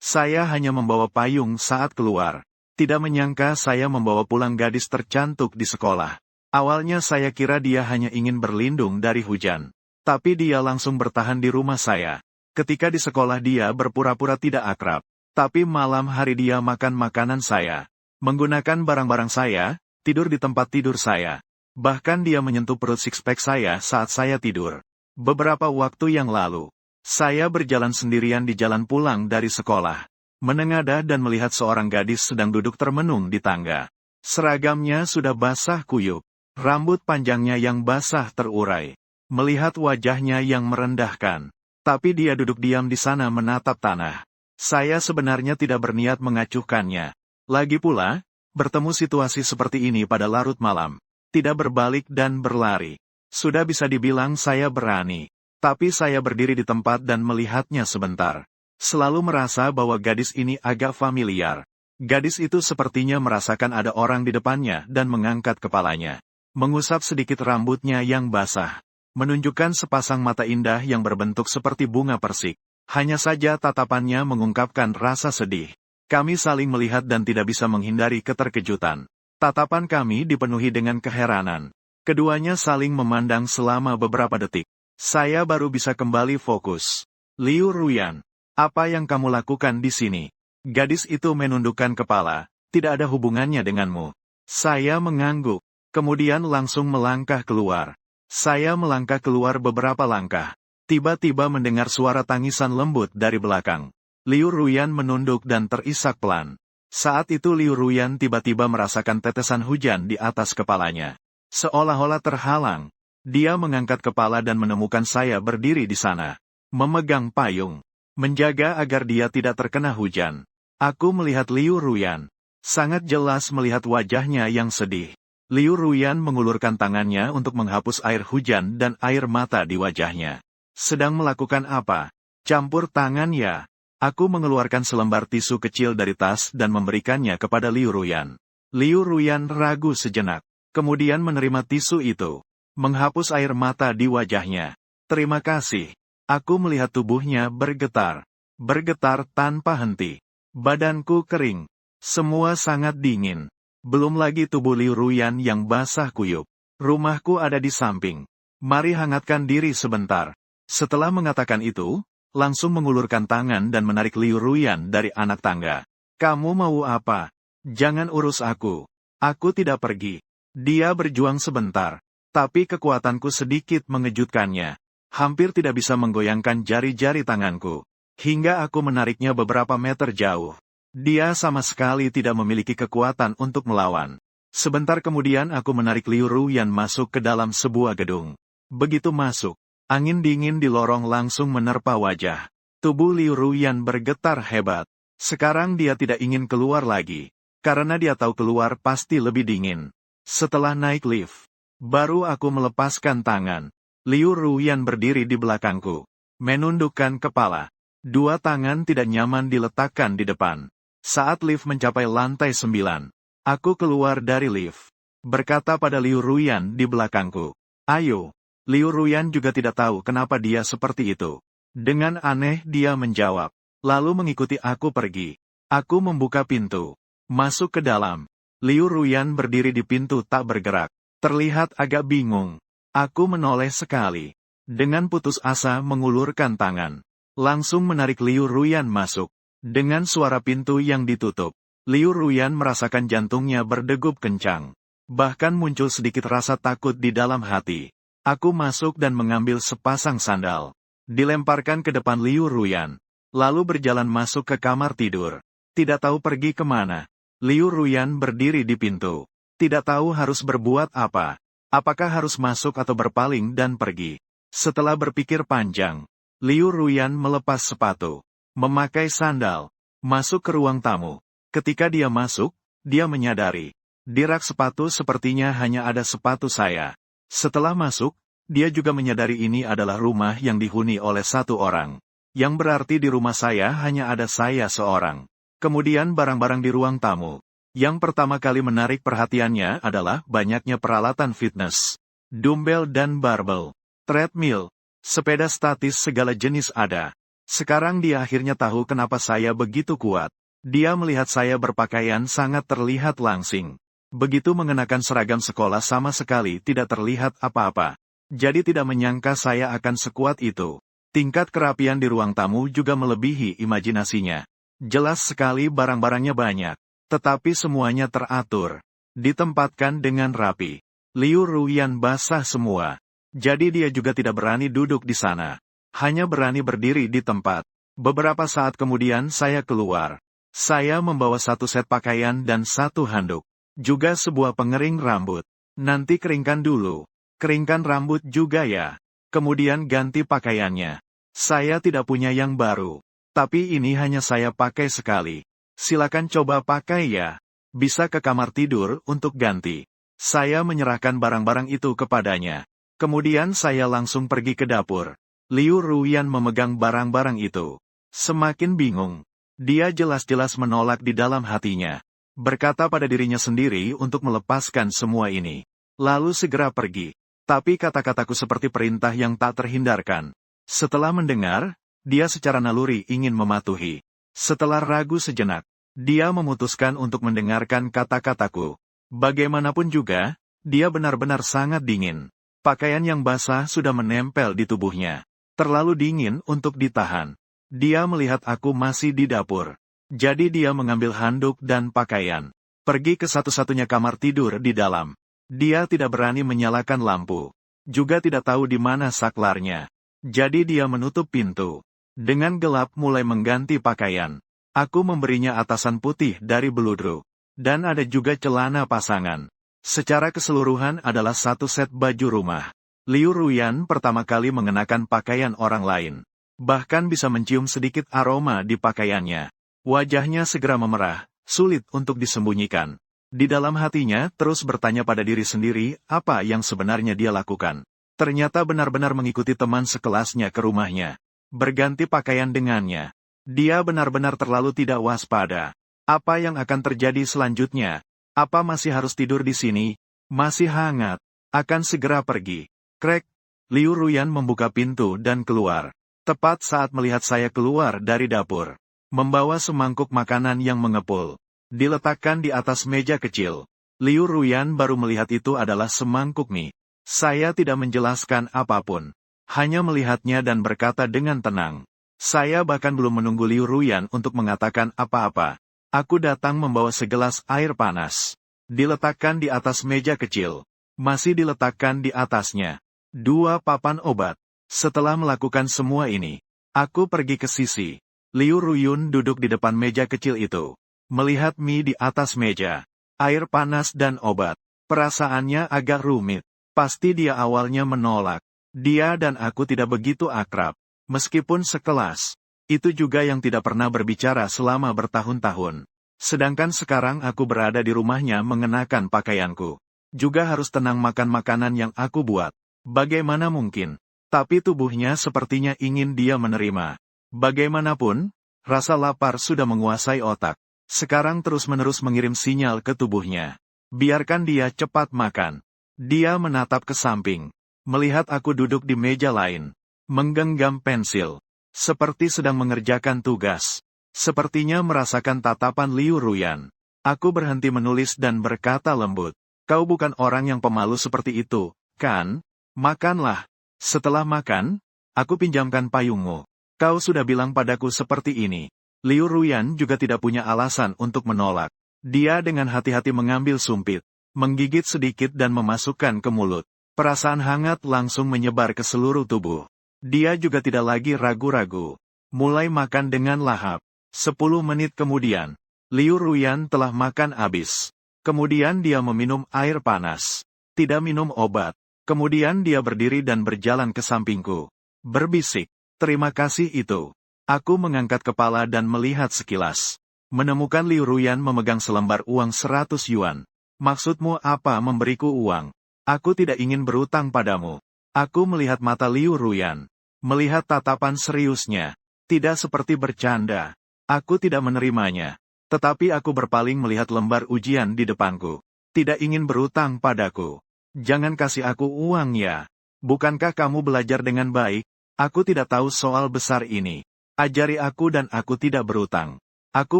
Saya hanya membawa payung saat keluar. Tidak menyangka saya membawa pulang gadis tercantik di sekolah. Awalnya saya kira dia hanya ingin berlindung dari hujan. Tapi dia langsung bertahan di rumah saya. Ketika di sekolah dia berpura-pura tidak akrab. Tapi malam hari dia makan makanan saya. Menggunakan barang-barang saya, tidur di tempat tidur saya. Bahkan dia menyentuh perut six-pack saya saat saya tidur. Beberapa waktu yang lalu, saya berjalan sendirian di jalan pulang dari sekolah. Menengadah dan melihat seorang gadis sedang duduk termenung di tangga. Seragamnya sudah basah kuyup. Rambut panjangnya yang basah terurai. Melihat wajahnya yang merendahkan. Tapi dia duduk diam di sana menatap tanah. Saya sebenarnya tidak berniat mengacuhkannya. Lagi pula, bertemu situasi seperti ini pada larut malam. Tidak berbalik dan berlari. Sudah bisa dibilang saya berani. Tapi saya berdiri di tempat dan melihatnya sebentar. Selalu merasa bahwa gadis ini agak familiar. Gadis itu sepertinya merasakan ada orang di depannya dan mengangkat kepalanya. Mengusap sedikit rambutnya yang basah. Menunjukkan sepasang mata indah yang berbentuk seperti bunga persik. Hanya saja tatapannya mengungkapkan rasa sedih. Kami saling melihat dan tidak bisa menghindari keterkejutan. Tatapan kami dipenuhi dengan keheranan. Keduanya saling memandang selama beberapa detik. Saya baru bisa kembali fokus. Liu Ruyan, apa yang kamu lakukan di sini? Gadis itu menundukkan kepala, tidak ada hubungannya denganmu. Saya mengangguk, kemudian langsung melangkah keluar. Saya melangkah keluar beberapa langkah. Tiba-tiba mendengar suara tangisan lembut dari belakang. Liu Ruyan menunduk dan terisak pelan. Saat itu Liu Ruyan tiba-tiba merasakan tetesan hujan di atas kepalanya. Seolah-olah terhalang. Dia mengangkat kepala dan menemukan saya berdiri di sana. Memegang payung. Menjaga agar dia tidak terkena hujan. Aku melihat Liu Ruyan. Sangat jelas melihat wajahnya yang sedih. Liu Ruyan mengulurkan tangannya untuk menghapus air hujan dan air mata di wajahnya. Sedang melakukan apa? Campur tangan ya. Aku mengeluarkan selembar tisu kecil dari tas dan memberikannya kepada Liu Ruyan. Liu Ruyan ragu sejenak. Kemudian menerima tisu itu. Menghapus air mata di wajahnya. Terima kasih. Aku melihat tubuhnya bergetar. Bergetar tanpa henti. Badanku kering. Semua sangat dingin. Belum lagi tubuh Liu Ruyan yang basah kuyup. Rumahku ada di samping. Mari hangatkan diri sebentar. Setelah mengatakan itu, langsung mengulurkan tangan dan menarik Liu Ruyan dari anak tangga. Kamu mau apa? Jangan urus aku. Aku tidak pergi. Dia berjuang sebentar. Tapi kekuatanku sedikit mengejutkannya. Hampir tidak bisa menggoyangkan jari-jari tanganku. Hingga aku menariknya beberapa meter jauh. Dia sama sekali tidak memiliki kekuatan untuk melawan. Sebentar kemudian aku menarik Liu Ruyan masuk ke dalam sebuah gedung. Begitu masuk, angin dingin di lorong langsung menerpa wajah. Tubuh Liu Ruyan bergetar hebat. Sekarang dia tidak ingin keluar lagi. Karena dia tahu keluar pasti lebih dingin. Setelah naik lift, baru aku melepaskan tangan. Liu Ruyan berdiri di belakangku. Menundukkan kepala. Dua tangan tidak nyaman diletakkan di depan. Saat lift mencapai lantai 9, aku keluar dari lift. Berkata pada Liu Ruyan di belakangku. Ayo. Liu Ruyan juga tidak tahu kenapa dia seperti itu. Dengan aneh dia menjawab. Lalu mengikuti aku pergi. Aku membuka pintu. Masuk ke dalam. Liu Ruyan berdiri di pintu tak bergerak. Terlihat agak bingung. Aku menoleh sekali. Dengan putus asa mengulurkan tangan. Langsung menarik Liu Ruyan masuk. Dengan suara pintu yang ditutup. Liu Ruyan merasakan jantungnya berdegup kencang. Bahkan muncul sedikit rasa takut di dalam hati. Aku masuk dan mengambil sepasang sandal. Dilemparkan ke depan Liu Ruyan. Lalu berjalan masuk ke kamar tidur. Tidak tahu pergi kemana. Liu Ruyan berdiri di pintu. Tidak tahu harus berbuat apa. Apakah harus masuk atau berpaling dan pergi. Setelah berpikir panjang, Liu Ruyan melepas sepatu. Memakai sandal. Masuk ke ruang tamu. Ketika dia masuk, dia menyadari. Di rak sepatu sepertinya hanya ada sepatu saya. Setelah masuk, dia juga menyadari ini adalah rumah yang dihuni oleh satu orang. Yang berarti di rumah saya hanya ada saya seorang. Kemudian barang-barang di ruang tamu. Yang pertama kali menarik perhatiannya adalah banyaknya peralatan fitness. Dumbbell dan barbel. Treadmill. Sepeda statis segala jenis ada. Sekarang dia akhirnya tahu kenapa saya begitu kuat. Dia melihat saya berpakaian sangat terlihat langsing. Begitu mengenakan seragam sekolah sama sekali tidak terlihat apa-apa. Jadi tidak menyangka saya akan sekuat itu. Tingkat kerapian di ruang tamu juga melebihi imajinasinya. Jelas sekali barang-barangnya banyak. Tetapi semuanya teratur. Ditempatkan dengan rapi. Liu Ruyan basah semua. Jadi dia juga tidak berani duduk di sana. Hanya berani berdiri di tempat. Beberapa saat kemudian saya keluar. Saya membawa satu set pakaian dan satu handuk. Juga sebuah pengering rambut. Nanti keringkan dulu. Keringkan rambut juga ya. Kemudian ganti pakaiannya. Saya tidak punya yang baru. Tapi ini hanya saya pakai sekali. Silakan coba pakai ya. Bisa ke kamar tidur untuk ganti. Saya menyerahkan barang-barang itu kepadanya. Kemudian saya langsung pergi ke dapur. Liu Ruyan memegang barang-barang itu. Semakin bingung. Dia jelas-jelas menolak di dalam hatinya. Berkata pada dirinya sendiri untuk melepaskan semua ini. Lalu segera pergi. Tapi kata-kataku seperti perintah yang tak terhindarkan. Setelah mendengar, dia secara naluri ingin mematuhi. Setelah ragu sejenak, dia memutuskan untuk mendengarkan kata-kataku. Bagaimanapun juga, dia benar-benar sangat dingin. Pakaian yang basah sudah menempel di tubuhnya. Terlalu dingin untuk ditahan. Dia melihat aku masih di dapur. Jadi dia mengambil handuk dan pakaian. Pergi ke satu-satunya kamar tidur di dalam. Dia tidak berani menyalakan lampu. Juga tidak tahu di mana saklarnya. Jadi dia menutup pintu. Dengan gelap mulai mengganti pakaian. Aku memberinya atasan putih dari beludru. Dan ada juga celana pasangan. Secara keseluruhan adalah satu set baju rumah. Liu Ruyan pertama kali mengenakan pakaian orang lain. Bahkan bisa mencium sedikit aroma di pakaiannya. Wajahnya segera memerah, sulit untuk disembunyikan. Di dalam hatinya terus bertanya pada diri sendiri apa yang sebenarnya dia lakukan. Ternyata benar-benar mengikuti teman sekelasnya ke rumahnya. Berganti pakaian dengannya. Dia benar-benar terlalu tidak waspada. Apa yang akan terjadi selanjutnya? Apa masih harus tidur di sini? Masih hangat. Akan segera pergi. Krek. Liu Ruyan membuka pintu dan keluar. Tepat saat melihat saya keluar dari dapur. Membawa semangkuk makanan yang mengepul. Diletakkan di atas meja kecil. Liu Ruyan baru melihat itu adalah semangkuk mie. Saya tidak menjelaskan apapun. Hanya melihatnya dan berkata dengan tenang. Saya bahkan belum menunggu Liu Ruyan untuk mengatakan apa-apa. Aku datang membawa segelas air panas. Diletakkan di atas meja kecil. Masih diletakkan di atasnya 2 papan obat. Setelah melakukan semua ini, aku pergi ke sisi. Liu Ruyan duduk di depan meja kecil itu. Melihat mie di atas meja. Air panas dan obat. Perasaannya agak rumit. Pasti dia awalnya menolak. Dia dan aku tidak begitu akrab. Meskipun sekelas. Itu juga yang tidak pernah berbicara selama bertahun-tahun. Sedangkan sekarang aku berada di rumahnya mengenakan pakaianku. Juga harus tenang makan makanan yang aku buat. Bagaimana mungkin? Tapi tubuhnya sepertinya ingin dia menerima. Bagaimanapun, rasa lapar sudah menguasai otak. Sekarang terus-menerus mengirim sinyal ke tubuhnya. Biarkan dia cepat makan. Dia menatap ke samping. Melihat aku duduk di meja lain. Menggenggam pensil. Seperti sedang mengerjakan tugas. Sepertinya merasakan tatapan Liu Ruyan. Aku berhenti menulis dan berkata lembut. Kau bukan orang yang pemalu seperti itu, kan? Makanlah. Setelah makan, aku pinjamkan payungmu. Kau sudah bilang padaku seperti ini. Liu Ruyan juga tidak punya alasan untuk menolak. Dia dengan hati-hati mengambil sumpit. Menggigit sedikit dan memasukkan ke mulut. Perasaan hangat langsung menyebar ke seluruh tubuh. Dia juga tidak lagi ragu-ragu. Mulai makan dengan lahap. 10 menit kemudian, Liu Ruyan telah makan habis. Kemudian dia meminum air panas. Tidak minum obat. Kemudian dia berdiri dan berjalan ke sampingku. Berbisik, terima kasih itu. Aku mengangkat kepala dan melihat sekilas. Menemukan Liu Ruyan memegang selembar uang 100 yuan. Maksudmu apa memberiku uang? Aku tidak ingin berutang padamu. Aku melihat mata Liu Ruyan. Melihat tatapan seriusnya. Tidak seperti bercanda. Aku tidak menerimanya. Tetapi aku berpaling melihat lembar ujian di depanku. Tidak ingin berutang padaku. Jangan kasih aku uang ya. Bukankah kamu belajar dengan baik? Aku tidak tahu soal besar ini. Ajari aku dan aku tidak berutang. Aku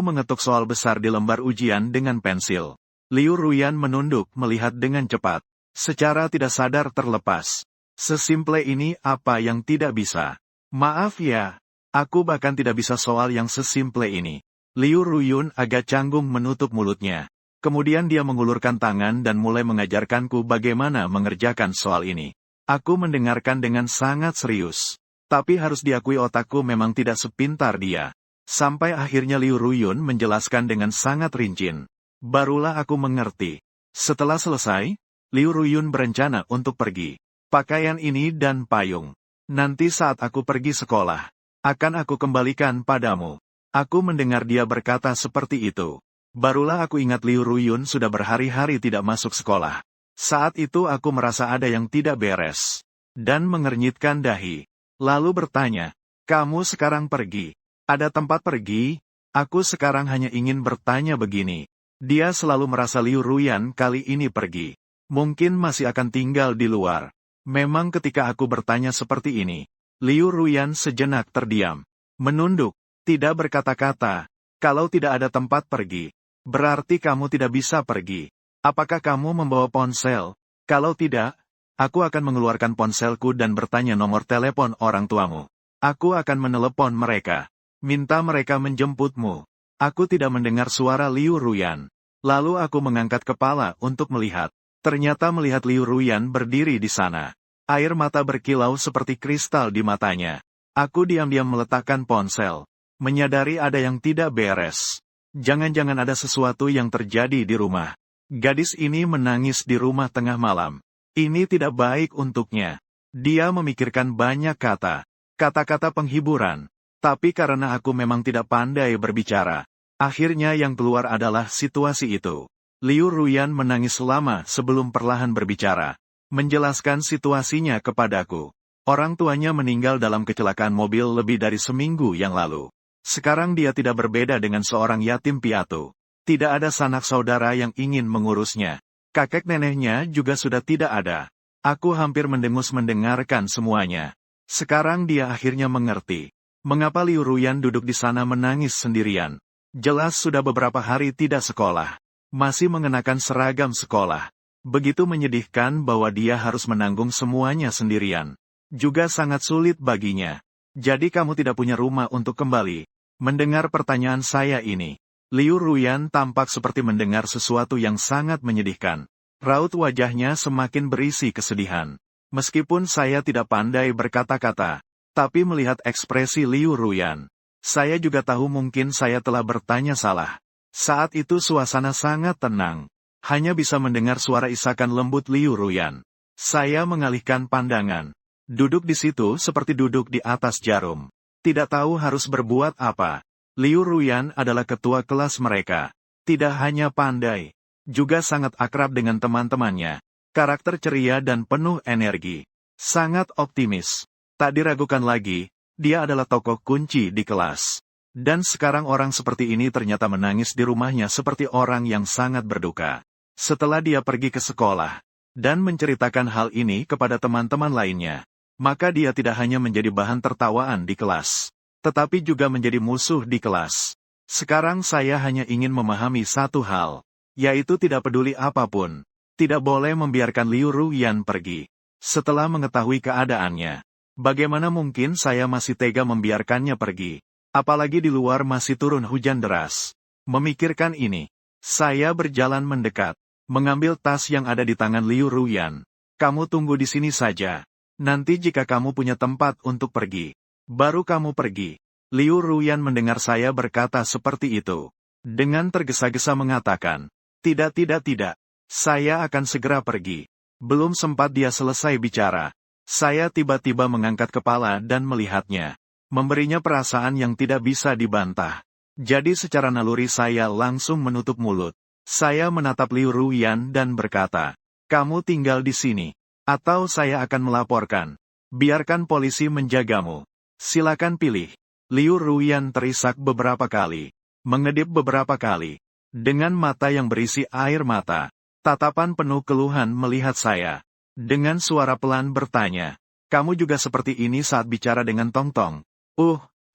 mengetuk soal besar di lembar ujian dengan pensil. Liu Ruyan menunduk melihat dengan cepat. Secara tidak sadar terlepas. Sesimple ini apa yang tidak bisa? Maaf ya, aku bahkan tidak bisa soal yang sesimple ini. Liu Ruyun agak canggung menutup mulutnya. Kemudian dia mengulurkan tangan dan mulai mengajarkanku bagaimana mengerjakan soal ini. Aku mendengarkan dengan sangat serius. Tapi harus diakui otakku memang tidak sepintar dia. Sampai akhirnya Liu Ruyun menjelaskan dengan sangat rinci. Barulah aku mengerti. Setelah selesai, Liu Ruyun berencana untuk pergi. Pakaian ini dan payung. Nanti saat aku pergi sekolah, akan aku kembalikan padamu. Aku mendengar dia berkata seperti itu. Barulah aku ingat Liu Ruyun sudah berhari-hari tidak masuk sekolah. Saat itu aku merasa ada yang tidak beres. Dan mengernyitkan dahi. Lalu bertanya, kamu sekarang pergi? Ada tempat pergi? Aku sekarang hanya ingin bertanya begini. Dia selalu merasa Liu Ruyan kali ini pergi. Mungkin masih akan tinggal di luar. Memang ketika aku bertanya seperti ini, Liu Ruyan sejenak terdiam. Menunduk, tidak berkata-kata. Kalau tidak ada tempat pergi, berarti kamu tidak bisa pergi. Apakah kamu membawa ponsel? Kalau tidak, aku akan mengeluarkan ponselku dan bertanya nomor telepon orang tuamu. Aku akan menelepon mereka. Minta mereka menjemputmu. Aku tidak mendengar suara Liu Ruyan. Lalu aku mengangkat kepala untuk melihat. Ternyata melihat Liu Ruyan berdiri di sana. Air mata berkilau seperti kristal di matanya. Aku diam-diam meletakkan ponsel. Menyadari ada yang tidak beres. Jangan-jangan ada sesuatu yang terjadi di rumah. Gadis ini menangis di rumah tengah malam. Ini tidak baik untuknya. Dia memikirkan banyak kata-kata penghiburan. Tapi karena aku memang tidak pandai berbicara, akhirnya yang keluar adalah situasi itu. Liu Ruyan menangis lama sebelum perlahan berbicara. Menjelaskan situasinya kepadaku. Orang tuanya meninggal dalam kecelakaan mobil lebih dari seminggu yang lalu. Sekarang dia tidak berbeda dengan seorang yatim piatu. Tidak ada sanak saudara yang ingin mengurusnya. Kakek neneknya juga sudah tidak ada. Aku hampir mendengus mendengarkan semuanya. Sekarang dia akhirnya mengerti. Mengapa Liu Ruyan duduk di sana menangis sendirian. Jelas sudah beberapa hari tidak sekolah. Masih mengenakan seragam sekolah. Begitu menyedihkan bahwa dia harus menanggung semuanya sendirian. Juga sangat sulit baginya. Jadi kamu tidak punya rumah untuk kembali. Mendengar pertanyaan saya ini. Liu Ruyan tampak seperti mendengar sesuatu yang sangat menyedihkan. Raut wajahnya semakin berisi kesedihan. Meskipun saya tidak pandai berkata-kata, tapi melihat ekspresi Liu Ruyan, saya juga tahu mungkin saya telah bertanya salah. Saat itu suasana sangat tenang. Hanya bisa mendengar suara isakan lembut Liu Ruyan. Saya mengalihkan pandangan. Duduk di situ seperti duduk di atas jarum. Tidak tahu harus berbuat apa. Liu Ruyan adalah ketua kelas mereka. Tidak hanya pandai, juga sangat akrab dengan teman-temannya. Karakter ceria dan penuh energi. Sangat optimis. Tak diragukan lagi, dia adalah tokoh kunci di kelas. Dan sekarang orang seperti ini ternyata menangis di rumahnya seperti orang yang sangat berduka. Setelah dia pergi ke sekolah, dan menceritakan hal ini kepada teman-teman lainnya, maka dia tidak hanya menjadi bahan tertawaan di kelas, tetapi juga menjadi musuh di kelas. Sekarang saya hanya ingin memahami satu hal, yaitu tidak peduli apapun, tidak boleh membiarkan Liu Ruyan pergi. Setelah mengetahui keadaannya, bagaimana mungkin saya masih tega membiarkannya pergi? Apalagi di luar masih turun hujan deras. Memikirkan ini, saya berjalan mendekat, mengambil tas yang ada di tangan Liu Ruyan. Kamu tunggu di sini saja. Nanti jika kamu punya tempat untuk pergi, baru kamu pergi. Liu Ruyan mendengar saya berkata seperti itu. Dengan tergesa-gesa mengatakan, tidak. Saya akan segera pergi. Belum sempat dia selesai bicara. Saya tiba-tiba mengangkat kepala dan melihatnya. Memberinya perasaan yang tidak bisa dibantah. Jadi secara naluri saya langsung menutup mulut. Saya menatap Liu Ruyan dan berkata, kamu tinggal di sini. Atau saya akan melaporkan. Biarkan polisi menjagamu. Silakan pilih. Liu Ruyan terisak beberapa kali. Mengedip beberapa kali. Dengan mata yang berisi air mata. Tatapan penuh keluhan melihat saya. Dengan suara pelan bertanya. Kamu juga seperti ini saat bicara dengan Tong Tong?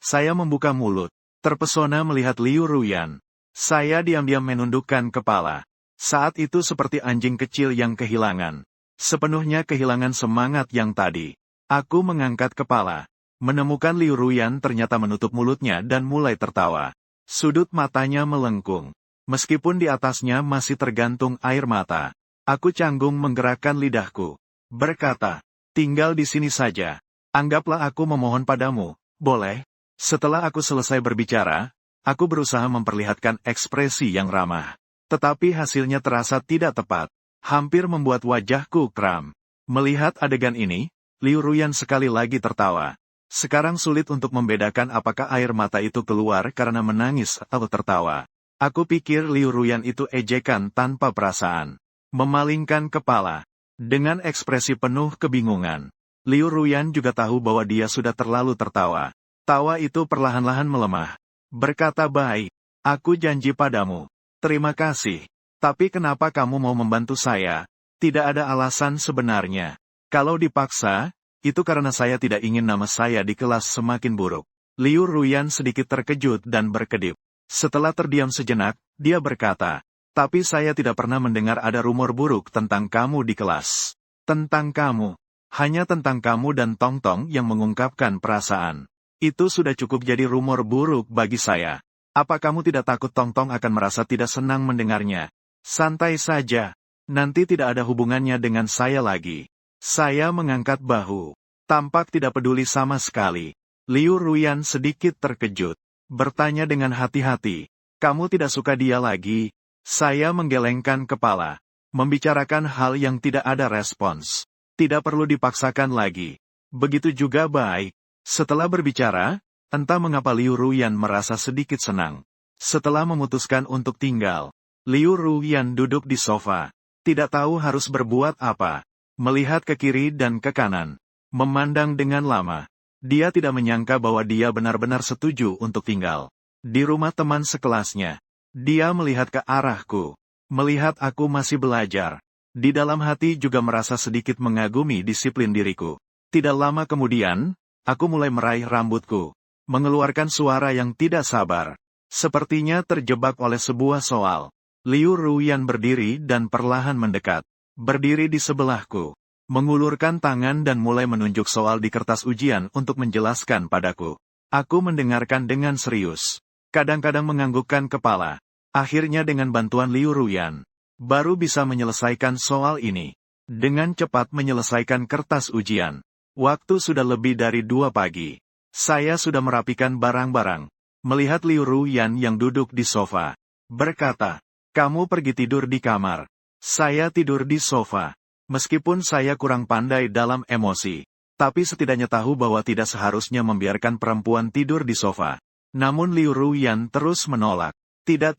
Saya membuka mulut, terpesona melihat Liu Ruyan. Saya diam-diam menundukkan kepala. Saat itu seperti anjing kecil yang kehilangan. Sepenuhnya kehilangan semangat yang tadi. Aku mengangkat kepala. Menemukan Liu Ruyan ternyata menutup mulutnya dan mulai tertawa. Sudut matanya melengkung. Meskipun di atasnya masih tergantung air mata. Aku canggung menggerakkan lidahku. Berkata, tinggal di sini saja. Anggaplah aku memohon padamu, boleh? Setelah aku selesai berbicara, aku berusaha memperlihatkan ekspresi yang ramah. Tetapi hasilnya terasa tidak tepat. Hampir membuat wajahku kram. Melihat adegan ini, Liu Ruyan sekali lagi tertawa. Sekarang sulit untuk membedakan apakah air mata itu keluar karena menangis atau tertawa. Aku pikir Liu Ruyan itu ejekan tanpa perasaan. Memalingkan kepala. Dengan ekspresi penuh kebingungan. Liu Ruyan juga tahu bahwa dia sudah terlalu tertawa. Tawa itu perlahan-lahan melemah. Berkata baik, aku janji padamu. Terima kasih. Tapi kenapa kamu mau membantu saya? Tidak ada alasan sebenarnya. Kalau dipaksa, itu karena saya tidak ingin nama saya di kelas semakin buruk. Liu Ruyan sedikit terkejut dan berkedip. Setelah terdiam sejenak, dia berkata, tapi saya tidak pernah mendengar ada rumor buruk tentang kamu di kelas. Tentang kamu. Hanya tentang kamu dan Tong Tong yang mengungkapkan perasaan. Itu sudah cukup jadi rumor buruk bagi saya. Apa kamu tidak takut Tong Tong akan merasa tidak senang mendengarnya? Santai saja. Nanti tidak ada hubungannya dengan saya lagi. Saya mengangkat bahu. Tampak tidak peduli sama sekali. Liu Ruyan sedikit terkejut. Bertanya dengan hati-hati. Kamu tidak suka dia lagi? Saya menggelengkan kepala. Membicarakan hal yang tidak ada respons. Tidak perlu dipaksakan lagi. Begitu juga baik. Setelah berbicara, entah mengapa Liu Ruyan merasa sedikit senang. Setelah memutuskan untuk tinggal, Liu Ruyan duduk di sofa. Tidak tahu harus berbuat apa. Melihat ke kiri dan ke kanan. Memandang dengan lama. Dia tidak menyangka bahwa dia benar-benar setuju untuk tinggal. Di rumah teman sekelasnya. Dia melihat ke arahku. Melihat aku masih belajar. Di dalam hati juga merasa sedikit mengagumi disiplin diriku. Tidak lama kemudian, aku mulai meraih rambutku. Mengeluarkan suara yang tidak sabar. Sepertinya terjebak oleh sebuah soal. Liu Ruyan berdiri dan perlahan mendekat. Berdiri di sebelahku. Mengulurkan tangan dan mulai menunjuk soal di kertas ujian untuk menjelaskan padaku. Aku mendengarkan dengan serius. Kadang-kadang menganggukkan kepala. Akhirnya dengan bantuan Liu Ruyan, baru bisa menyelesaikan soal ini. Dengan cepat menyelesaikan kertas ujian. Waktu sudah lebih dari 2 pagi. Saya sudah merapikan barang-barang. Melihat Liu Ruyan yang duduk di sofa. Berkata, kamu pergi tidur di kamar. Saya tidur di sofa. Meskipun saya kurang pandai dalam emosi. Tapi setidaknya tahu bahwa tidak seharusnya membiarkan perempuan tidur di sofa. Namun Liu Ruyan terus menolak. Tidak.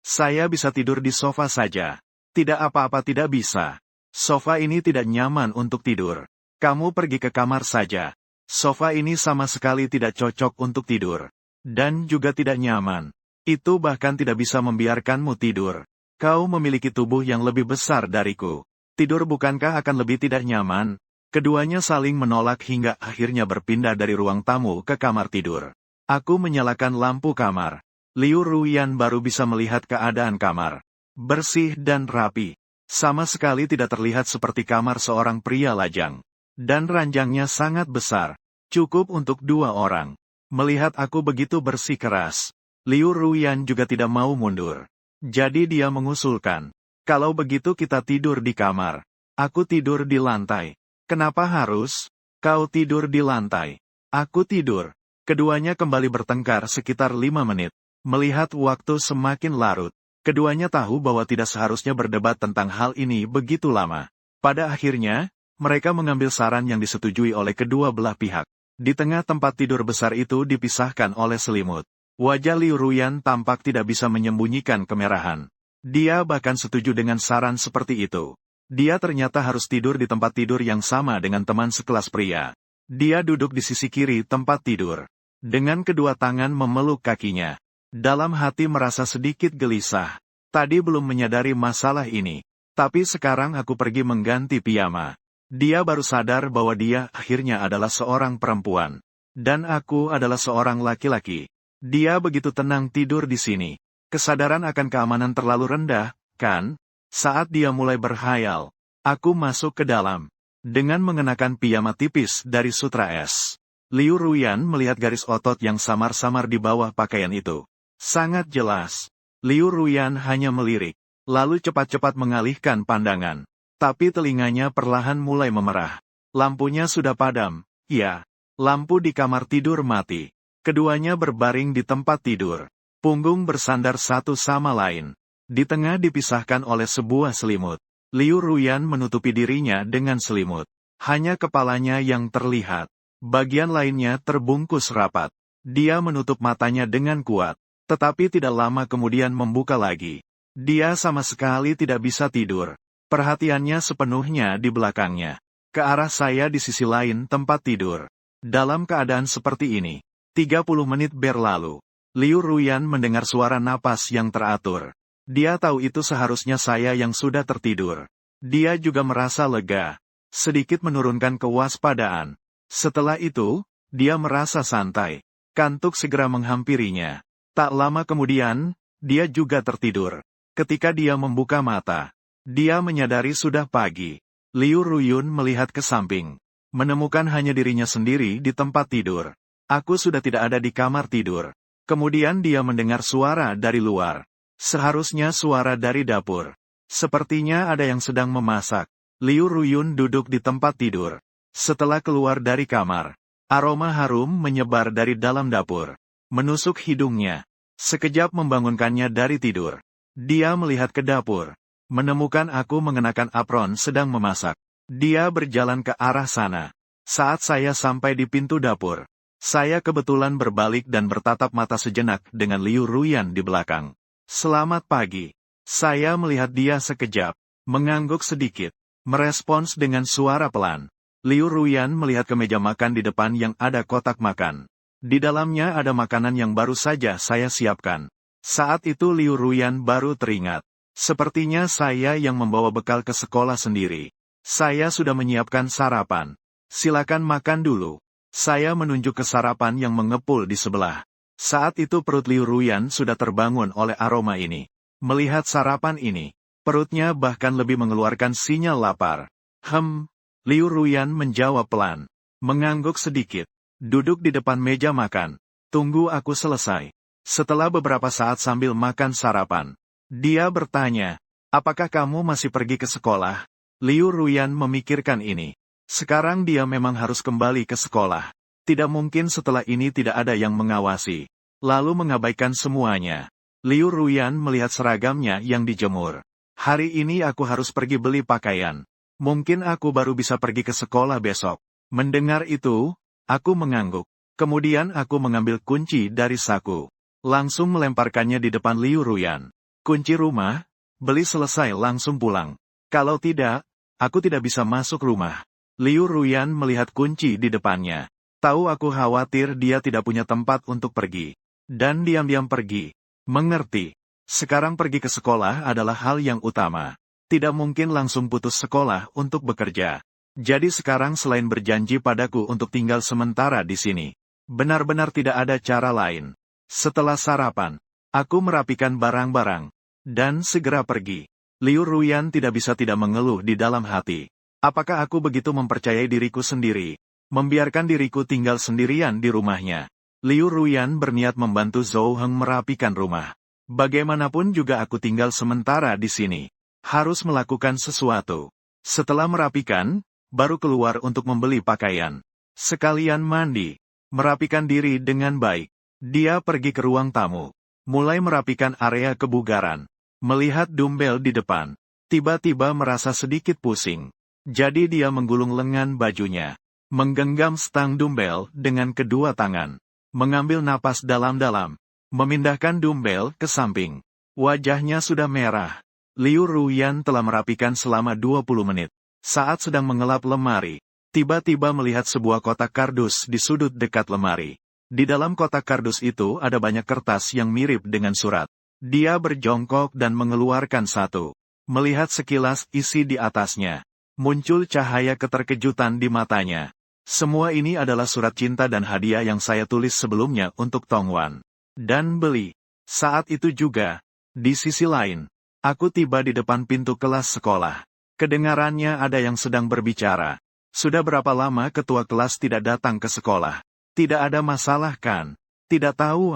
Saya bisa tidur di sofa saja. Tidak apa-apa tidak bisa. Sofa ini tidak nyaman untuk tidur. Kamu pergi ke kamar saja. Sofa ini sama sekali tidak cocok untuk tidur. Dan juga tidak nyaman. Itu bahkan tidak bisa membiarkanmu tidur. Kau memiliki tubuh yang lebih besar dariku. Tidur bukankah akan lebih tidak nyaman? Keduanya saling menolak hingga akhirnya berpindah dari ruang tamu ke kamar tidur. Aku menyalakan lampu kamar. Liu Ruyan baru bisa melihat keadaan kamar. Bersih dan rapi. Sama sekali tidak terlihat seperti kamar seorang pria lajang. Dan ranjangnya sangat besar. Cukup untuk 2 orang. Melihat aku begitu bersikeras, Liu Ruyan juga tidak mau mundur. Jadi dia mengusulkan, kalau begitu kita tidur di kamar. Aku tidur di lantai. Kenapa harus? Kau tidur di lantai. Aku tidur. Keduanya kembali bertengkar sekitar 5 menit. Melihat waktu semakin larut, keduanya tahu bahwa tidak seharusnya berdebat tentang hal ini begitu lama. Pada akhirnya, mereka mengambil saran yang disetujui oleh kedua belah pihak. Di tengah tempat tidur besar itu dipisahkan oleh selimut. Wajah Liu Ruyan tampak tidak bisa menyembunyikan kemerahan. Dia bahkan setuju dengan saran seperti itu. Dia ternyata harus tidur di tempat tidur yang sama dengan teman sekelas pria. Dia duduk di sisi kiri tempat tidur. Dengan kedua tangan memeluk kakinya. Dalam hati merasa sedikit gelisah. Tadi belum menyadari masalah ini. Tapi sekarang aku pergi mengganti piyama. Dia baru sadar bahwa dia akhirnya adalah seorang perempuan. Dan aku adalah seorang laki-laki. Dia begitu tenang tidur di sini. Kesadaran akan keamanan terlalu rendah, kan? Saat dia mulai berhayal, aku masuk ke dalam. Dengan mengenakan piyama tipis dari sutra es. Liu Ruyan melihat garis otot yang samar-samar di bawah pakaian itu. Sangat jelas. Liu Ruyan hanya melirik, lalu cepat-cepat mengalihkan pandangan. Tapi telinganya perlahan mulai memerah. Lampunya sudah padam. Ya, lampu di kamar tidur mati. Keduanya berbaring di tempat tidur. Punggung bersandar satu sama lain. Di tengah dipisahkan oleh sebuah selimut. Liu Ruyan menutupi dirinya dengan selimut. Hanya kepalanya yang terlihat. Bagian lainnya terbungkus rapat. Dia menutup matanya dengan kuat, tetapi tidak lama kemudian membuka lagi. Dia sama sekali tidak bisa tidur. Perhatiannya sepenuhnya di belakangnya. Ke arah saya di sisi lain tempat tidur. Dalam keadaan seperti ini, 30 menit berlalu. Liu Ruyan mendengar suara napas yang teratur. Dia tahu itu seharusnya saya yang sudah tertidur. Dia juga merasa lega. Sedikit menurunkan kewaspadaan. Setelah itu, dia merasa santai. Kantuk segera menghampirinya. Tak lama kemudian, dia juga tertidur. Ketika dia membuka mata, dia menyadari sudah pagi. Liu Ruyun melihat ke samping. Menemukan hanya dirinya sendiri di tempat tidur. Aku sudah tidak ada di kamar tidur. Kemudian dia mendengar suara dari luar. Seharusnya suara dari dapur. Sepertinya ada yang sedang memasak. Liu Ruyun duduk di tempat tidur. Setelah keluar dari kamar, aroma harum menyebar dari dalam dapur. Menusuk hidungnya. Sekejap membangunkannya dari tidur. Dia melihat ke dapur. Menemukan aku mengenakan apron sedang memasak. Dia berjalan ke arah sana. Saat saya sampai di pintu dapur, saya kebetulan berbalik dan bertatap mata sejenak dengan Liu Ruyan di belakang. Selamat pagi. Saya melihat dia sekejap, mengangguk sedikit, merespons dengan suara pelan. Liu Ruyan melihat ke meja makan di depan yang ada kotak makan. Di dalamnya ada makanan yang baru saja saya siapkan. Saat itu Liu Ruyan baru teringat. Sepertinya saya yang membawa bekal ke sekolah sendiri. Saya sudah menyiapkan sarapan. Silakan makan dulu. Saya menunjuk ke sarapan yang mengepul di sebelah. Saat itu perut Liu Ruyan sudah terbangun oleh aroma ini. Melihat sarapan ini, perutnya bahkan lebih mengeluarkan sinyal lapar. Liu Ruyan menjawab pelan. Mengangguk sedikit. Duduk di depan meja makan. Tunggu aku selesai. Setelah beberapa saat sambil makan sarapan, dia bertanya, apakah kamu masih pergi ke sekolah? Liu Ruyan memikirkan ini. Sekarang dia memang harus kembali ke sekolah. Tidak mungkin setelah ini tidak ada yang mengawasi. Lalu mengabaikan semuanya. Liu Ruyan melihat seragamnya yang dijemur. Hari ini aku harus pergi beli pakaian. Mungkin aku baru bisa pergi ke sekolah besok. Mendengar itu, aku mengangguk. Kemudian aku mengambil kunci dari saku. Langsung melemparkannya di depan Liu Ruyan. Kunci rumah? Beli selesai langsung pulang. Kalau tidak, aku tidak bisa masuk rumah. Liu Ruyan melihat kunci di depannya. Tahu aku khawatir dia tidak punya tempat untuk pergi. Dan diam-diam pergi. Mengerti. Sekarang pergi ke sekolah adalah hal yang utama. Tidak mungkin langsung putus sekolah untuk bekerja. Jadi sekarang selain berjanji padaku untuk tinggal sementara di sini, benar-benar tidak ada cara lain. Setelah sarapan, aku merapikan barang-barang, dan segera pergi. Liu Ruyan tidak bisa tidak mengeluh di dalam hati. Apakah aku begitu mempercayai diriku sendiri, membiarkan diriku tinggal sendirian di rumahnya? Liu Ruyan berniat membantu Zhou Heng merapikan rumah. Bagaimanapun juga aku tinggal sementara di sini. Harus melakukan sesuatu. Setelah merapikan, baru keluar untuk membeli pakaian. Sekalian mandi. Merapikan diri dengan baik. Dia pergi ke ruang tamu. Mulai merapikan area kebugaran. Melihat dumbbell di depan. Tiba-tiba merasa sedikit pusing. Jadi dia menggulung lengan bajunya. Menggenggam stang dumbbell dengan kedua tangan. Mengambil napas dalam-dalam. Memindahkan dumbbell ke samping. Wajahnya sudah merah. Liu Ruyan telah merapikan selama 20 menit. Saat sedang mengelap lemari, tiba-tiba melihat sebuah kotak kardus di sudut dekat lemari. Di dalam kotak kardus itu ada banyak kertas yang mirip dengan surat. Dia berjongkok dan mengeluarkan satu. Melihat sekilas isi di atasnya, muncul cahaya keterkejutan di matanya. Semua ini adalah surat cinta dan hadiah yang saya tulis sebelumnya untuk Tongwan. Dan beli. Saat itu juga, di sisi lain, aku tiba di depan pintu kelas sekolah. Kedengarannya ada yang sedang berbicara. Sudah berapa lama ketua kelas tidak datang ke sekolah? Tidak ada masalah kan? Tidak tahu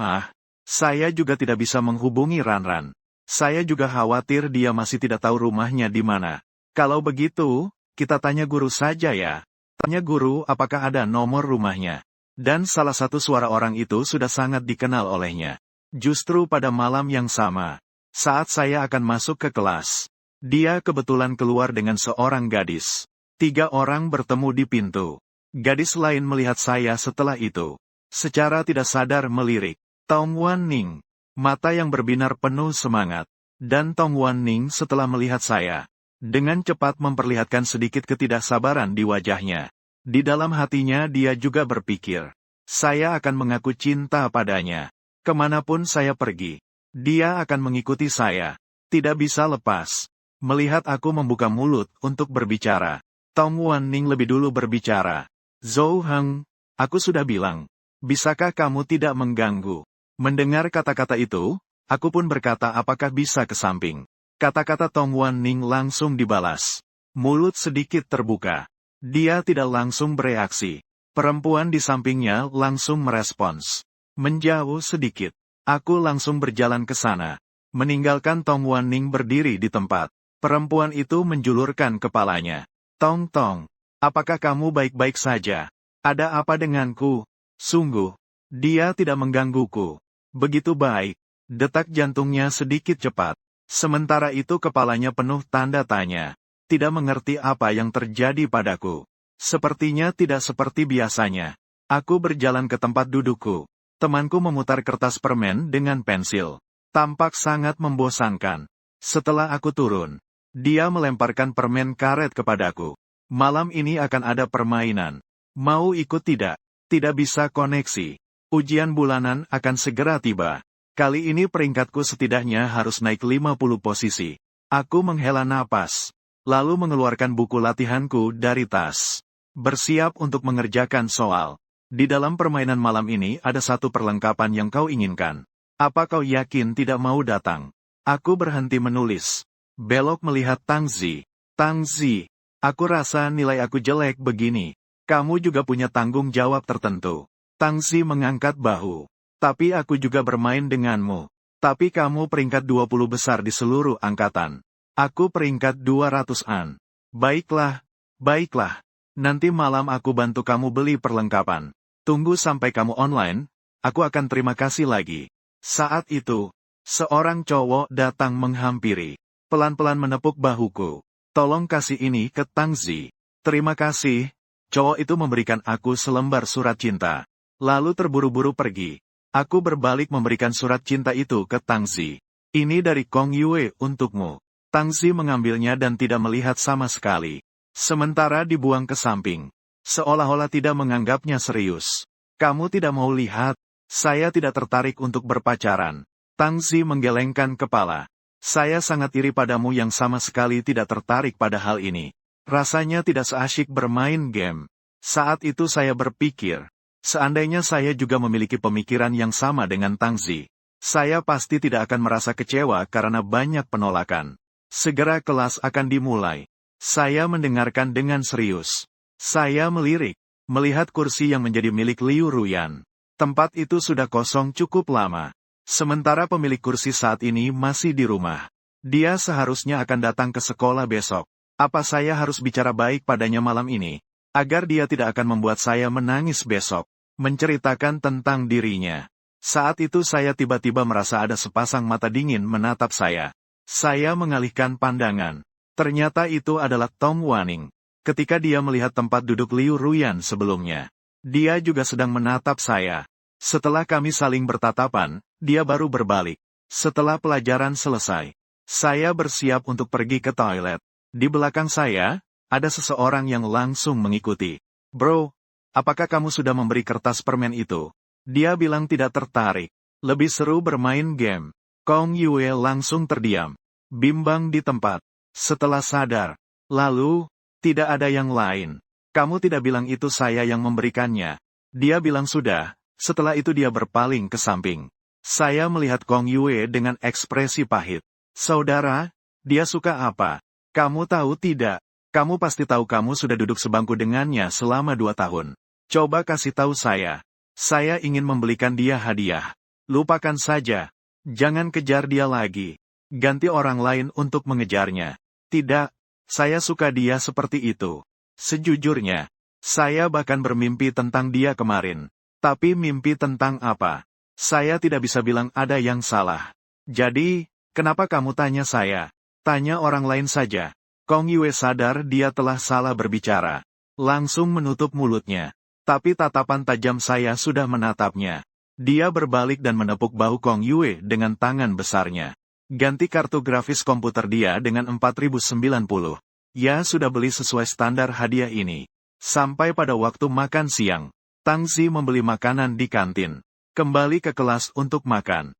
Saya juga tidak bisa menghubungi Ranran. Saya juga khawatir dia masih tidak tahu rumahnya di mana. Kalau begitu, kita tanya guru saja ya. Tanya guru apakah ada nomor rumahnya. Dan salah satu suara orang itu sudah sangat dikenal olehnya. Justru pada malam yang sama, saat saya akan masuk ke kelas, dia kebetulan keluar dengan seorang gadis. 3 orang bertemu di pintu. Gadis lain melihat saya setelah itu. Secara tidak sadar melirik. Tongwan Ning. Mata yang berbinar penuh semangat. Dan Tongwan Ning setelah melihat saya, dengan cepat memperlihatkan sedikit ketidaksabaran di wajahnya. Di dalam hatinya dia juga berpikir, saya akan mengaku cinta padanya. Kemanapun saya pergi, dia akan mengikuti saya. Tidak bisa lepas. Melihat aku membuka mulut untuk berbicara, Tongwan Ning lebih dulu berbicara. Zhou Heng, aku sudah bilang, bisakah kamu tidak mengganggu? Mendengar kata-kata itu, aku pun berkata apakah bisa ke samping. Kata-kata Tongwan Ning langsung dibalas. Mulut sedikit terbuka. Dia tidak langsung bereaksi. Perempuan di sampingnya langsung merespons. Menjauh sedikit. Aku langsung berjalan ke sana. Meninggalkan Tongwan Ning berdiri di tempat. Perempuan itu menjulurkan kepalanya. Tong Tong, apakah kamu baik-baik saja? Ada apa denganku? Sungguh, dia tidak menggangguku. Begitu baik. Detak jantungnya sedikit cepat. Sementara itu kepalanya penuh tanda tanya. Tidak mengerti apa yang terjadi padaku. Sepertinya tidak seperti biasanya. Aku berjalan ke tempat dudukku. Temanku memutar kertas permen dengan pensil. Tampak sangat membosankan. Setelah aku turun, dia melemparkan permen karet kepadaku. Malam ini akan ada permainan. Mau ikut tidak? Tidak bisa koneksi. Ujian bulanan akan segera tiba. Kali ini peringkatku setidaknya harus naik 50 posisi. Aku menghela napas, lalu mengeluarkan buku latihanku dari tas. Bersiap untuk mengerjakan soal. Di dalam permainan malam ini ada satu perlengkapan yang kau inginkan. Apa kau yakin tidak mau datang? Aku berhenti menulis. Belok melihat Tang Zi. Tang Zi, aku rasa nilai aku jelek begini. Kamu juga punya tanggung jawab tertentu. Tang Zi mengangkat bahu. Tapi aku juga bermain denganmu. Tapi kamu peringkat 20 besar di seluruh angkatan. Aku peringkat 200-an. Baiklah, baiklah. Nanti malam aku bantu kamu beli perlengkapan. Tunggu sampai kamu online, aku akan terima kasih lagi. Saat itu, seorang cowok datang menghampiri. Pelan-pelan menepuk bahuku. Tolong kasih ini ke Tang Zi. Terima kasih. Cowok itu memberikan aku selembar surat cinta. Lalu terburu-buru pergi. Aku berbalik memberikan surat cinta itu ke Tang Zi. Ini dari Kong Yue untukmu. Tang Zi mengambilnya dan tidak melihat sama sekali. Sementara dibuang ke samping. Seolah-olah tidak menganggapnya serius. Kamu tidak mau lihat? Saya tidak tertarik untuk berpacaran. Tang Zi menggelengkan kepala. Saya sangat iri padamu yang sama sekali tidak tertarik pada hal ini. Rasanya tidak seasyik bermain game. Saat itu saya berpikir, seandainya saya juga memiliki pemikiran yang sama dengan Tang Zi, saya pasti tidak akan merasa kecewa karena banyak penolakan. Segera kelas akan dimulai. Saya mendengarkan dengan serius. Saya melirik, melihat kursi yang menjadi milik Liu Ruyan. Tempat itu sudah kosong cukup lama. Sementara pemilik kursi saat ini masih di rumah. Dia seharusnya akan datang ke sekolah besok. Apa saya harus bicara baik padanya malam ini, agar dia tidak akan membuat saya menangis besok? Menceritakan tentang dirinya. Saat itu saya tiba-tiba merasa ada sepasang mata dingin menatap saya. Saya mengalihkan pandangan. Ternyata itu adalah Tong Wanning. Ketika dia melihat tempat duduk Liu Ruyan sebelumnya, dia juga sedang menatap saya. Setelah kami saling bertatapan, dia baru berbalik. Setelah pelajaran selesai, saya bersiap untuk pergi ke toilet. Di belakang saya, ada seseorang yang langsung mengikuti. Bro, apakah kamu sudah memberi kertas permen itu? Dia bilang tidak tertarik. Lebih seru bermain game. Kong Yue langsung terdiam. Bimbang di tempat. Setelah sadar. Lalu, tidak ada yang lain. Kamu tidak bilang itu saya yang memberikannya. Dia bilang sudah, setelah itu dia berpaling ke samping. Saya melihat Kong Yue dengan ekspresi pahit. Saudara, dia suka apa? Kamu tahu tidak? Kamu pasti tahu kamu sudah duduk sebangku dengannya selama 2 tahun. Coba kasih tahu saya. Saya ingin membelikan dia hadiah. Lupakan saja. Jangan kejar dia lagi. Ganti orang lain untuk mengejarnya. Tidak, saya suka dia seperti itu. Sejujurnya, saya bahkan bermimpi tentang dia kemarin. Tapi mimpi tentang apa? Saya tidak bisa bilang ada yang salah. Jadi, kenapa kamu tanya saya? Tanya orang lain saja. Kong Yue sadar dia telah salah berbicara. Langsung menutup mulutnya. Tapi tatapan tajam saya sudah menatapnya. Dia berbalik dan menepuk bahu Kong Yue dengan tangan besarnya. Ganti kartu grafis komputer dia dengan 4090. Ya sudah beli sesuai standar hadiah ini. Sampai pada waktu makan siang, Tang Zi membeli makanan di kantin. Kembali ke kelas untuk makan.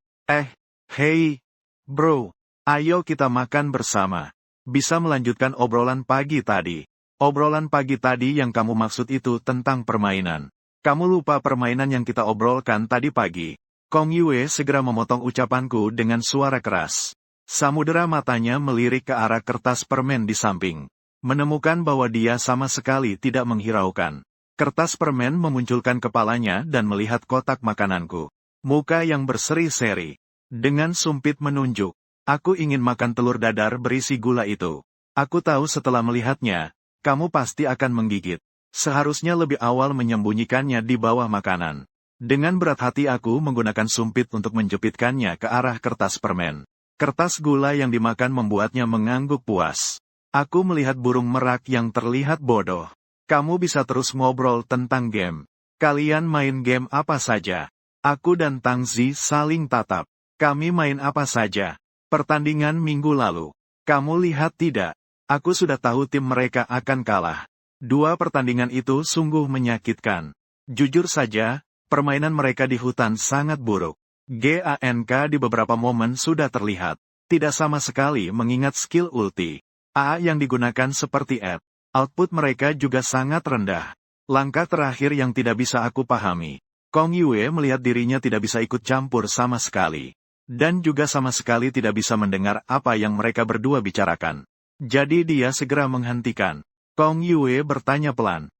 Hei, bro, ayo kita makan bersama. Bisa melanjutkan obrolan pagi tadi. Obrolan pagi tadi yang kamu maksud itu tentang permainan. Kamu lupa permainan yang kita obrolkan tadi pagi. Kong Yue segera memotong ucapanku dengan suara keras. Samudera matanya melirik ke arah kertas permen di samping. Menemukan bahwa dia sama sekali tidak menghiraukan. Kertas permen memunculkan kepalanya dan melihat kotak makananku. Muka yang berseri-seri. Dengan sumpit menunjuk. Aku ingin makan telur dadar berisi gula itu. Aku tahu setelah melihatnya, kamu pasti akan menggigit. Seharusnya lebih awal menyembunyikannya di bawah makanan. Dengan berat hati aku menggunakan sumpit untuk menjepitkannya ke arah kertas permen. Kertas gula yang dimakan membuatnya mengangguk puas. Aku melihat burung merak yang terlihat bodoh. Kamu bisa terus ngobrol tentang game. Kalian main game apa saja? Aku dan Tang Zi saling tatap. Kami main apa saja? Pertandingan minggu lalu. Kamu lihat tidak? Aku sudah tahu tim mereka akan kalah. 2 pertandingan itu sungguh menyakitkan. Jujur saja, permainan mereka di hutan sangat buruk. GANK di beberapa momen sudah terlihat. Tidak sama sekali mengingat skill ulti. AA yang digunakan seperti Ed. Output mereka juga sangat rendah. Langkah terakhir yang tidak bisa aku pahami. Kong Yue melihat dirinya tidak bisa ikut campur sama sekali. Dan juga sama sekali tidak bisa mendengar apa yang mereka berdua bicarakan. Jadi dia segera menghentikan. Kong Yue bertanya pelan.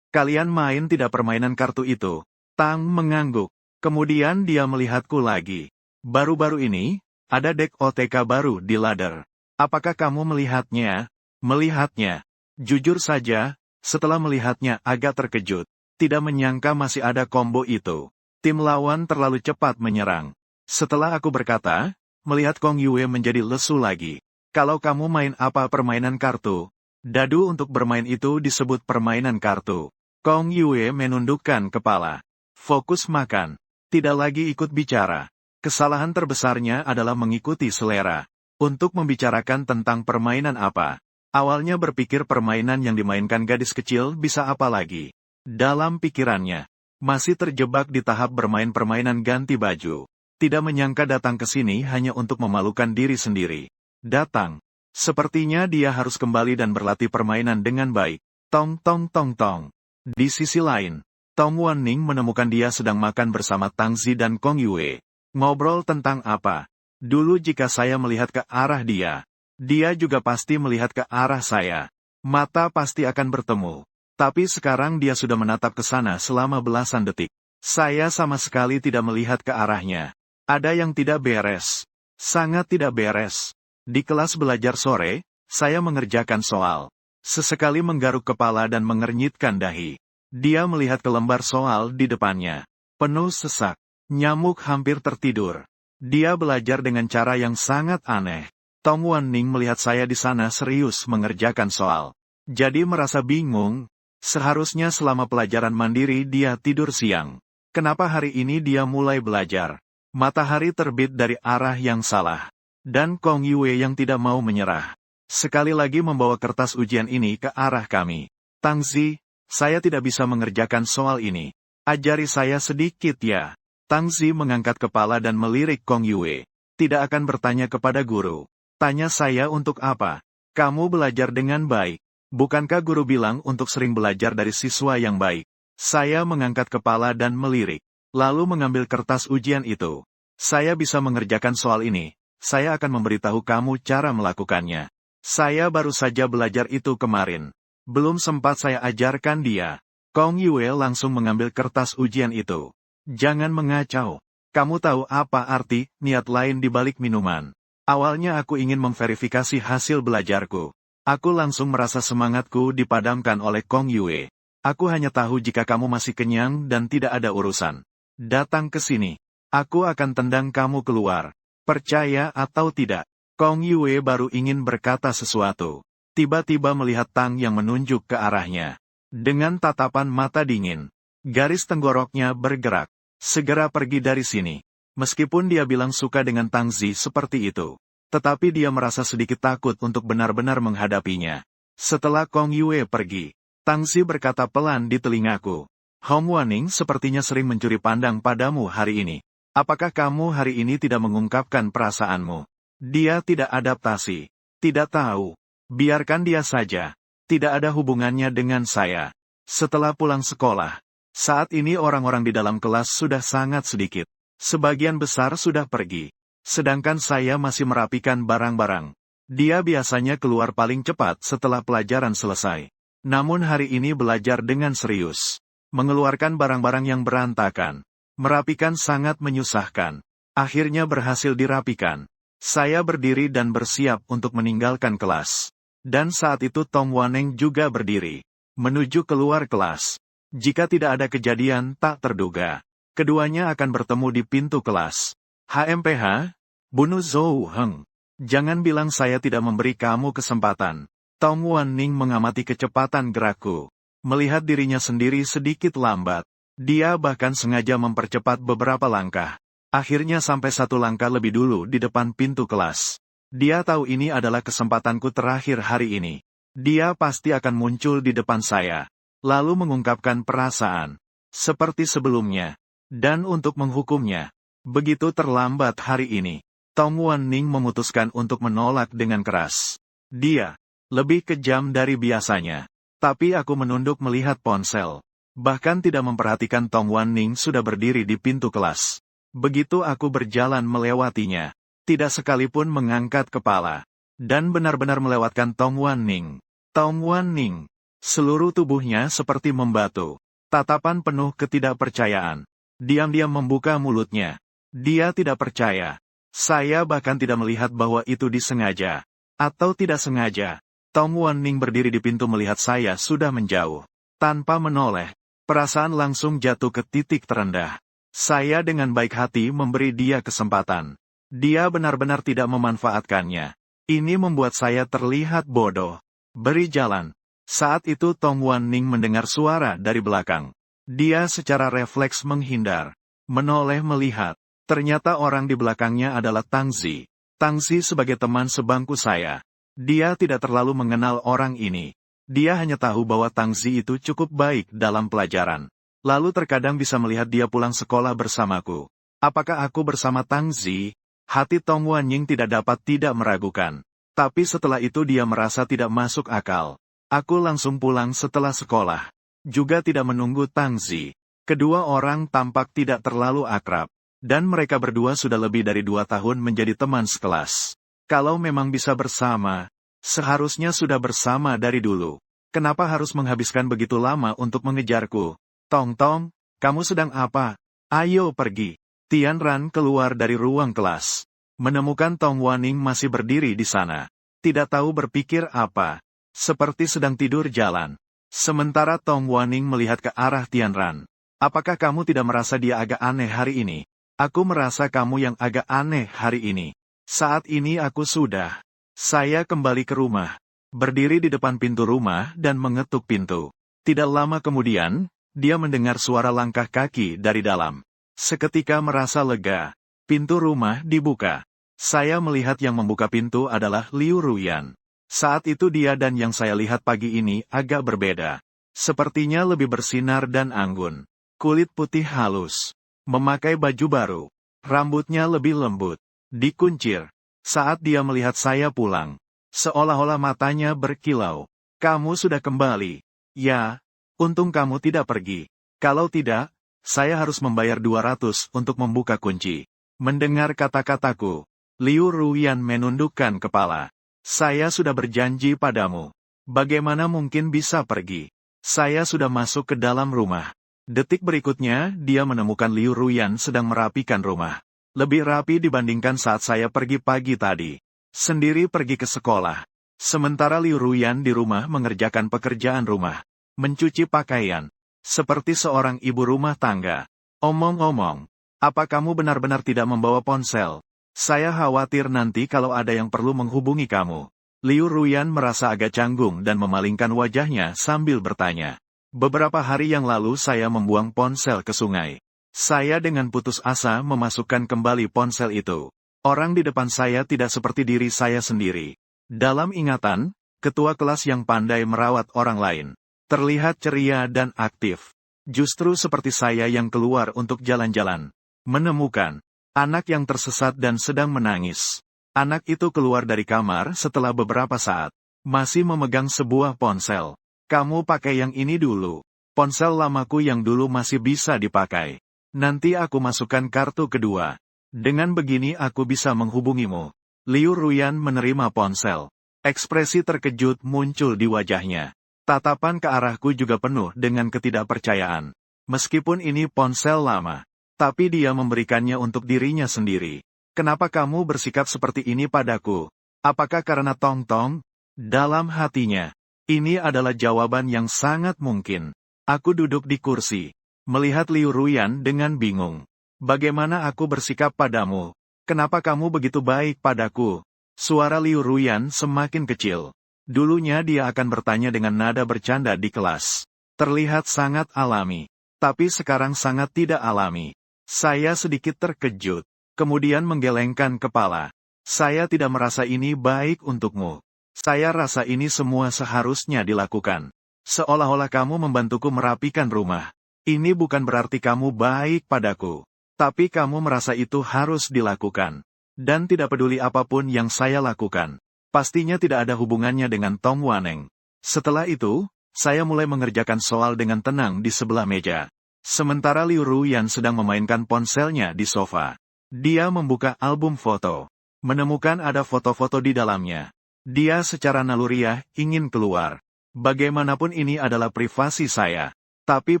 Kalian main tidak permainan kartu itu? Tang mengangguk. Kemudian dia melihatku lagi. Baru-baru ini, ada deck OTK baru di ladder. Apakah kamu melihatnya? Melihatnya. Jujur saja, setelah melihatnya agak terkejut. Tidak menyangka masih ada combo itu. Tim lawan terlalu cepat menyerang. Setelah aku berkata, melihat Kong Yue menjadi lesu lagi. Kalau kamu main apa permainan kartu? Dadu untuk bermain itu disebut permainan kartu. Kong Yue menundukkan kepala. Fokus makan. Tidak lagi ikut bicara. Kesalahan terbesarnya adalah mengikuti selera. Untuk membicarakan tentang permainan apa. Awalnya berpikir permainan yang dimainkan gadis kecil bisa apa lagi. Dalam pikirannya, masih terjebak di tahap bermain permainan ganti baju. Tidak menyangka datang ke sini hanya untuk memalukan diri sendiri. Datang. Sepertinya dia harus kembali dan berlatih permainan dengan baik. Tong tong tong tong. Di sisi lain, Tong Wanning menemukan dia sedang makan bersama Tang Zi dan Kong Yue. Ngobrol tentang apa? Dulu jika saya melihat ke arah dia, dia juga pasti melihat ke arah saya. Mata pasti akan bertemu. Tapi sekarang dia sudah menatap ke sana selama belasan detik. Saya sama sekali tidak melihat ke arahnya. Ada yang tidak beres. Sangat tidak beres. Di kelas belajar sore, saya mengerjakan soal. Sesekali menggaruk kepala dan mengernyitkan dahi. Dia melihat ke lembar soal di depannya. Penuh sesak. Nyamuk hampir tertidur. Dia belajar dengan cara yang sangat aneh. Tong Wanning melihat saya di sana serius mengerjakan soal. Jadi merasa bingung. Seharusnya selama pelajaran mandiri dia tidur siang. Kenapa hari ini dia mulai belajar? Matahari terbit dari arah yang salah. Dan Kong Yue yang tidak mau menyerah. Sekali lagi membawa kertas ujian ini ke arah kami. Tang Zi, saya tidak bisa mengerjakan soal ini. Ajari saya sedikit ya. Tang Zi mengangkat kepala dan melirik Kong Yue. Tidak akan bertanya kepada guru. Tanya saya untuk apa? Kamu belajar dengan baik. Bukankah guru bilang untuk sering belajar dari siswa yang baik? Saya mengangkat kepala dan melirik, lalu mengambil kertas ujian itu. Saya bisa mengerjakan soal ini. Saya akan memberitahu kamu cara melakukannya. Saya baru saja belajar itu kemarin. Belum sempat saya ajarkan dia. Kong Yue langsung mengambil kertas ujian itu. Jangan mengacau. Kamu tahu apa arti niat lain di balik minuman? Awalnya aku ingin memverifikasi hasil belajarku. Aku langsung merasa semangatku dipadamkan oleh Kong Yue. Aku hanya tahu jika kamu masih kenyang dan tidak ada urusan. Datang ke sini. Aku akan tendang kamu keluar. Percaya atau tidak? Kong Yue baru ingin berkata sesuatu. Tiba-tiba melihat Tang yang menunjuk ke arahnya. Dengan tatapan mata dingin. Garis tenggoroknya bergerak. Segera pergi dari sini. Meskipun dia bilang suka dengan Tang Zi seperti itu. Tetapi dia merasa sedikit takut untuk benar-benar menghadapinya. Setelah Kong Yue pergi, Tang Zi berkata pelan di telingaku. Hong Wanning sepertinya sering mencuri pandang padamu hari ini. Apakah kamu hari ini tidak mengungkapkan perasaanmu? Dia tidak adaptasi. Tidak tahu. Biarkan dia saja. Tidak ada hubungannya dengan saya. Setelah pulang sekolah, saat ini orang-orang di dalam kelas sudah sangat sedikit. Sebagian besar sudah pergi. Sedangkan saya masih merapikan barang-barang. Dia biasanya keluar paling cepat setelah pelajaran selesai. Namun hari ini belajar dengan serius. Mengeluarkan barang-barang yang berantakan. Merapikan sangat menyusahkan. Akhirnya berhasil dirapikan. Saya berdiri dan bersiap untuk meninggalkan kelas. Dan saat itu Tong Waneng juga berdiri. Menuju keluar kelas. Jika tidak ada kejadian tak terduga. Keduanya akan bertemu di pintu kelas. HMPH, bunuh Zhou Heng. Jangan bilang saya tidak memberi kamu kesempatan. Tong Wanning mengamati kecepatan gerakku. Melihat dirinya sendiri sedikit lambat. Dia bahkan sengaja mempercepat beberapa langkah. Akhirnya sampai satu langkah lebih dulu di depan pintu kelas. Dia tahu ini adalah kesempatanku terakhir hari ini. Dia pasti akan muncul di depan saya. Lalu mengungkapkan perasaan. Seperti sebelumnya. Dan untuk menghukumnya, begitu terlambat hari ini, Tong Wanning memutuskan untuk menolak dengan keras. Dia lebih kejam dari biasanya. Tapi aku menunduk melihat ponsel. Bahkan tidak memperhatikan Tong Wanning sudah berdiri di pintu kelas. Begitu aku berjalan melewatinya, tidak sekalipun mengangkat kepala. Dan benar-benar melewatkan Tong Wanning. Tong Wanning, seluruh tubuhnya seperti membatu. Tatapan penuh ketidakpercayaan. Diam-diam membuka mulutnya. Dia tidak percaya. Saya bahkan tidak melihat bahwa itu disengaja. Atau tidak sengaja. Tong Wanning berdiri di pintu melihat saya sudah menjauh. Tanpa menoleh. Perasaan langsung jatuh ke titik terendah. Saya dengan baik hati memberi dia kesempatan. Dia benar-benar tidak memanfaatkannya. Ini membuat saya terlihat bodoh. Beri jalan. Saat itu Tong Wanning mendengar suara dari belakang. Dia secara refleks menghindar. Menoleh melihat. Ternyata orang di belakangnya adalah Tang Zi. Tang Zi sebagai teman sebangku saya. Dia tidak terlalu mengenal orang ini. Dia hanya tahu bahwa Tang Zi itu cukup baik dalam pelajaran. Lalu terkadang bisa melihat dia pulang sekolah bersamaku. Apakah aku bersama Tang Zi? Hati Tong Wanning tidak dapat tidak meragukan. Tapi setelah itu dia merasa tidak masuk akal. Aku langsung pulang setelah sekolah. Juga tidak menunggu Tang Zi. Kedua orang tampak tidak terlalu akrab. Dan mereka berdua sudah lebih dari 2 tahun menjadi teman sekelas. Kalau memang bisa bersama, seharusnya sudah bersama dari dulu. Kenapa harus menghabiskan begitu lama untuk mengejarku? Tong Tong, kamu sedang apa? Ayo pergi. Tian Ran keluar dari ruang kelas. Menemukan Tong Wanning masih berdiri di sana. Tidak tahu berpikir apa. Seperti sedang tidur jalan. Sementara Tong Wanning melihat ke arah Tian Ran. Apakah kamu tidak merasa dia agak aneh hari ini? Aku merasa kamu yang agak aneh hari ini. Saat ini aku sudah. Saya kembali ke rumah. Berdiri di depan pintu rumah dan mengetuk pintu. Tidak lama kemudian, dia mendengar suara langkah kaki dari dalam. Seketika merasa lega. Pintu rumah dibuka. Saya melihat yang membuka pintu adalah Liu Ruyan. Saat itu dia dan yang saya lihat pagi ini agak berbeda. Sepertinya lebih bersinar dan anggun. Kulit putih halus. Memakai baju baru. Rambutnya lebih lembut. Dikuncir. Saat dia melihat saya pulang. Seolah-olah matanya berkilau. Kamu sudah kembali. Ya, untung kamu tidak pergi. Kalau tidak, saya harus membayar 200 untuk membuka kunci. Mendengar kata-kataku, Liu Ruyan menundukkan kepala. Saya sudah berjanji padamu. Bagaimana mungkin bisa pergi? Saya sudah masuk ke dalam rumah. Detik berikutnya, dia menemukan Liu Ruyan sedang merapikan rumah. Lebih rapi dibandingkan saat saya pergi pagi tadi. Sendiri pergi ke sekolah. Sementara Liu Ruyan di rumah mengerjakan pekerjaan rumah. Mencuci pakaian. Seperti seorang ibu rumah tangga. Omong-omong, apa kamu benar-benar tidak membawa ponsel? Saya khawatir nanti kalau ada yang perlu menghubungi kamu. Liu Ruyan merasa agak canggung dan memalingkan wajahnya sambil bertanya. Beberapa hari yang lalu saya membuang ponsel ke sungai. Saya dengan putus asa memasukkan kembali ponsel itu. Orang di depan saya tidak seperti diri saya sendiri. Dalam ingatan, ketua kelas yang pandai merawat orang lain. Terlihat ceria dan aktif. Justru seperti saya yang keluar untuk jalan-jalan. Menemukan anak yang tersesat dan sedang menangis. Anak itu keluar dari kamar setelah beberapa saat. Masih memegang sebuah ponsel. Kamu pakai yang ini dulu. Ponsel lamaku yang dulu masih bisa dipakai. Nanti aku masukkan kartu kedua. Dengan begini aku bisa menghubungimu. Liu Ruyan menerima ponsel. Ekspresi terkejut muncul di wajahnya. Tatapan ke arahku juga penuh dengan ketidakpercayaan. Meskipun ini ponsel lama, tapi dia memberikannya untuk dirinya sendiri. Kenapa kamu bersikap seperti ini padaku? Apakah karena Tong-Tong? Dalam hatinya, ini adalah jawaban yang sangat mungkin. Aku duduk di kursi, melihat Liu Ruyan dengan bingung. Bagaimana aku bersikap padamu? Kenapa kamu begitu baik padaku? Suara Liu Ruyan semakin kecil. Dulunya dia akan bertanya dengan nada bercanda di kelas. Terlihat sangat alami. Tapi sekarang sangat tidak alami. Saya sedikit terkejut. Kemudian menggelengkan kepala. Saya tidak merasa ini baik untukmu. Saya rasa ini semua seharusnya dilakukan. Seolah-olah kamu membantuku merapikan rumah. Ini bukan berarti kamu baik padaku. Tapi kamu merasa itu harus dilakukan. Dan tidak peduli apapun yang saya lakukan. Pastinya tidak ada hubungannya dengan Tong Waneng. Setelah itu, saya mulai mengerjakan soal dengan tenang di sebelah meja. Sementara Liu Ruyan sedang memainkan ponselnya di sofa. Dia membuka album foto. Menemukan ada foto-foto di dalamnya. Dia secara naluriah ingin keluar. Bagaimanapun ini adalah privasi saya. Tapi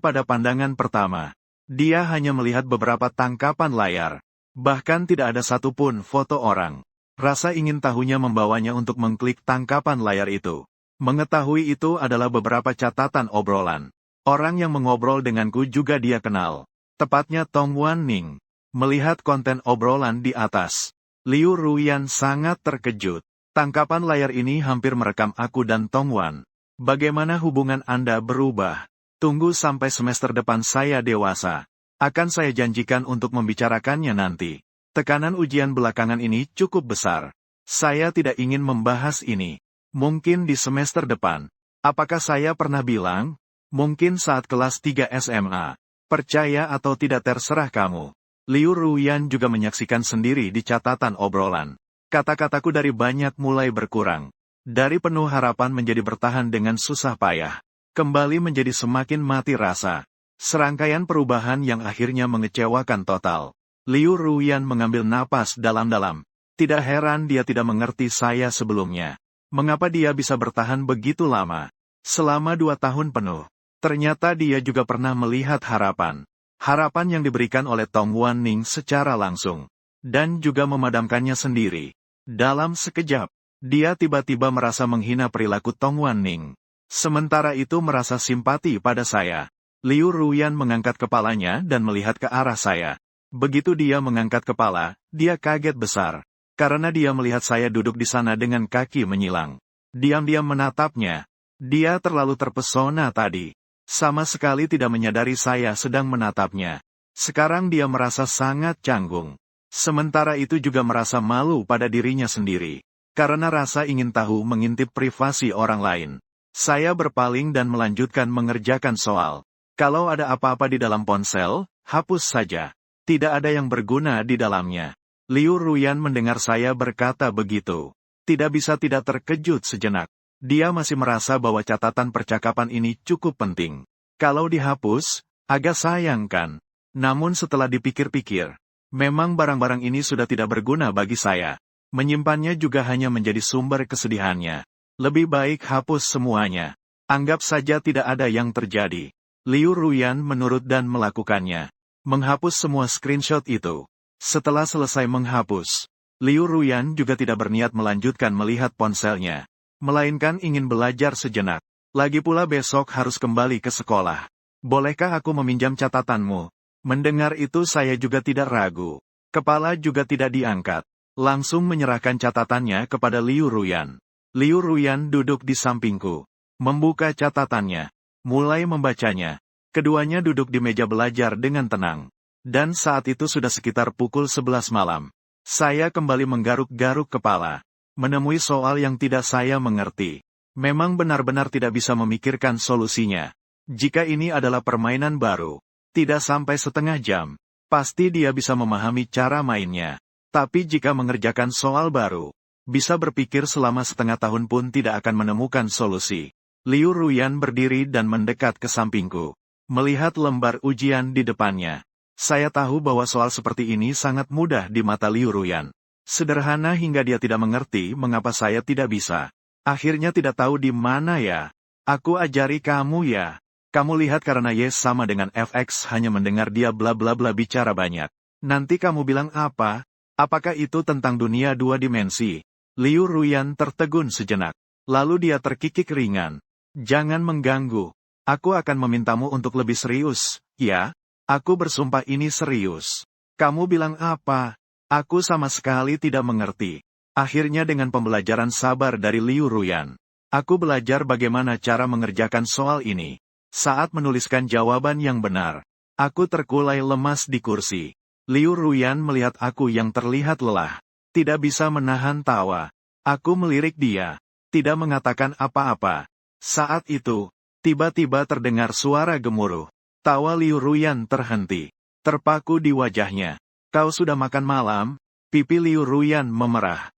pada pandangan pertama, dia hanya melihat beberapa tangkapan layar. Bahkan tidak ada satupun foto orang. Rasa ingin tahunya membawanya untuk mengklik tangkapan layar itu. Mengetahui itu adalah beberapa catatan obrolan. Orang yang mengobrol denganku juga dia kenal. Tepatnya Tong Wanning. Melihat konten obrolan di atas, Liu Ruyan sangat terkejut. Tangkapan layar ini hampir merekam aku dan Tong Wan. Bagaimana hubungan Anda berubah? Tunggu sampai semester depan saya dewasa. Akan saya janjikan untuk membicarakannya nanti. Tekanan ujian belakangan ini cukup besar. Saya tidak ingin membahas ini. Mungkin di semester depan. Apakah saya pernah bilang? Mungkin saat kelas 3 SMA. Percaya atau tidak terserah kamu. Liu Ruyan juga menyaksikan sendiri di catatan obrolan. Kata-kataku dari banyak mulai berkurang. Dari penuh harapan menjadi bertahan dengan susah payah. Kembali menjadi semakin mati rasa. Serangkaian perubahan yang akhirnya mengecewakan total. Liu Ruyan mengambil napas dalam-dalam. Tidak heran dia tidak mengerti saya sebelumnya. Mengapa dia bisa bertahan begitu lama? Selama 2 tahun penuh. Ternyata dia juga pernah melihat harapan. Harapan yang diberikan oleh Tong Wanning secara langsung. Dan juga memadamkannya sendiri. Dalam sekejap, dia tiba-tiba merasa menghina perilaku Tong Wanning. Sementara itu merasa simpati pada saya. Liu Ruyan mengangkat kepalanya dan melihat ke arah saya. Begitu dia mengangkat kepala, dia kaget besar. Karena dia melihat saya duduk di sana dengan kaki menyilang. Diam-diam menatapnya. Dia terlalu terpesona tadi. Sama sekali tidak menyadari saya sedang menatapnya. Sekarang dia merasa sangat canggung. Sementara itu juga merasa malu pada dirinya sendiri. Karena rasa ingin tahu mengintip privasi orang lain. Saya berpaling dan melanjutkan mengerjakan soal. Kalau ada apa-apa di dalam ponsel, hapus saja. Tidak ada yang berguna di dalamnya. Liu Ruyan mendengar saya berkata begitu. Tidak bisa tidak terkejut sejenak. Dia masih merasa bahwa catatan percakapan ini cukup penting. Kalau dihapus, agak sayang kan? Namun setelah dipikir-pikir, memang barang-barang ini sudah tidak berguna bagi saya. Menyimpannya juga hanya menjadi sumber kesedihannya. Lebih baik hapus semuanya. Anggap saja tidak ada yang terjadi. Liu Ruyan menurut dan melakukannya. Menghapus semua screenshot itu. Setelah selesai menghapus, Liu Ruyan juga tidak berniat melanjutkan melihat ponselnya. Melainkan ingin belajar sejenak. Lagi pula besok harus kembali ke sekolah. Bolehkah aku meminjam catatanmu? Mendengar itu saya juga tidak ragu. Kepala juga tidak diangkat. Langsung menyerahkan catatannya kepada Liu Ruyan. Liu Ruyan duduk di sampingku. Membuka catatannya. Mulai membacanya. Keduanya duduk di meja belajar dengan tenang. Dan saat itu sudah sekitar pukul 11 malam. Saya kembali menggaruk-garuk kepala. Menemui soal yang tidak saya mengerti. Memang benar-benar tidak bisa memikirkan solusinya. Jika ini adalah permainan baru, tidak sampai setengah jam, pasti dia bisa memahami cara mainnya. Tapi jika mengerjakan soal baru, bisa berpikir selama setengah tahun pun tidak akan menemukan solusi. Liu Ruyan berdiri dan mendekat ke sampingku. Melihat lembar ujian di depannya. Saya tahu bahwa soal seperti ini sangat mudah di mata Liu Ruyan. Sederhana hingga dia tidak mengerti mengapa saya tidak bisa. Akhirnya tidak tahu di mana ya. Aku ajari kamu ya. Kamu lihat karena Y sama dengan Fx hanya mendengar dia bla bla bla bicara banyak. Nanti kamu bilang apa? Apakah itu tentang dunia dua dimensi? Liu Ruyan tertegun sejenak. Lalu dia terkikik ringan. Jangan mengganggu. Aku akan memintamu untuk lebih serius, ya? Aku bersumpah ini serius. Kamu bilang apa? Aku sama sekali tidak mengerti. Akhirnya dengan pembelajaran sabar dari Liu Ruyan, aku belajar bagaimana cara mengerjakan soal ini. Saat menuliskan jawaban yang benar, aku terkulai lemas di kursi. Liu Ruyan melihat aku yang terlihat lelah. Tidak bisa menahan tawa. Aku melirik dia. Tidak mengatakan apa-apa. Saat itu, tiba-tiba terdengar suara gemuruh. Tawa Liu Ruyan terhenti. Terpaku di wajahnya. Kau sudah makan malam? Pipi Liu Ruyan memerah.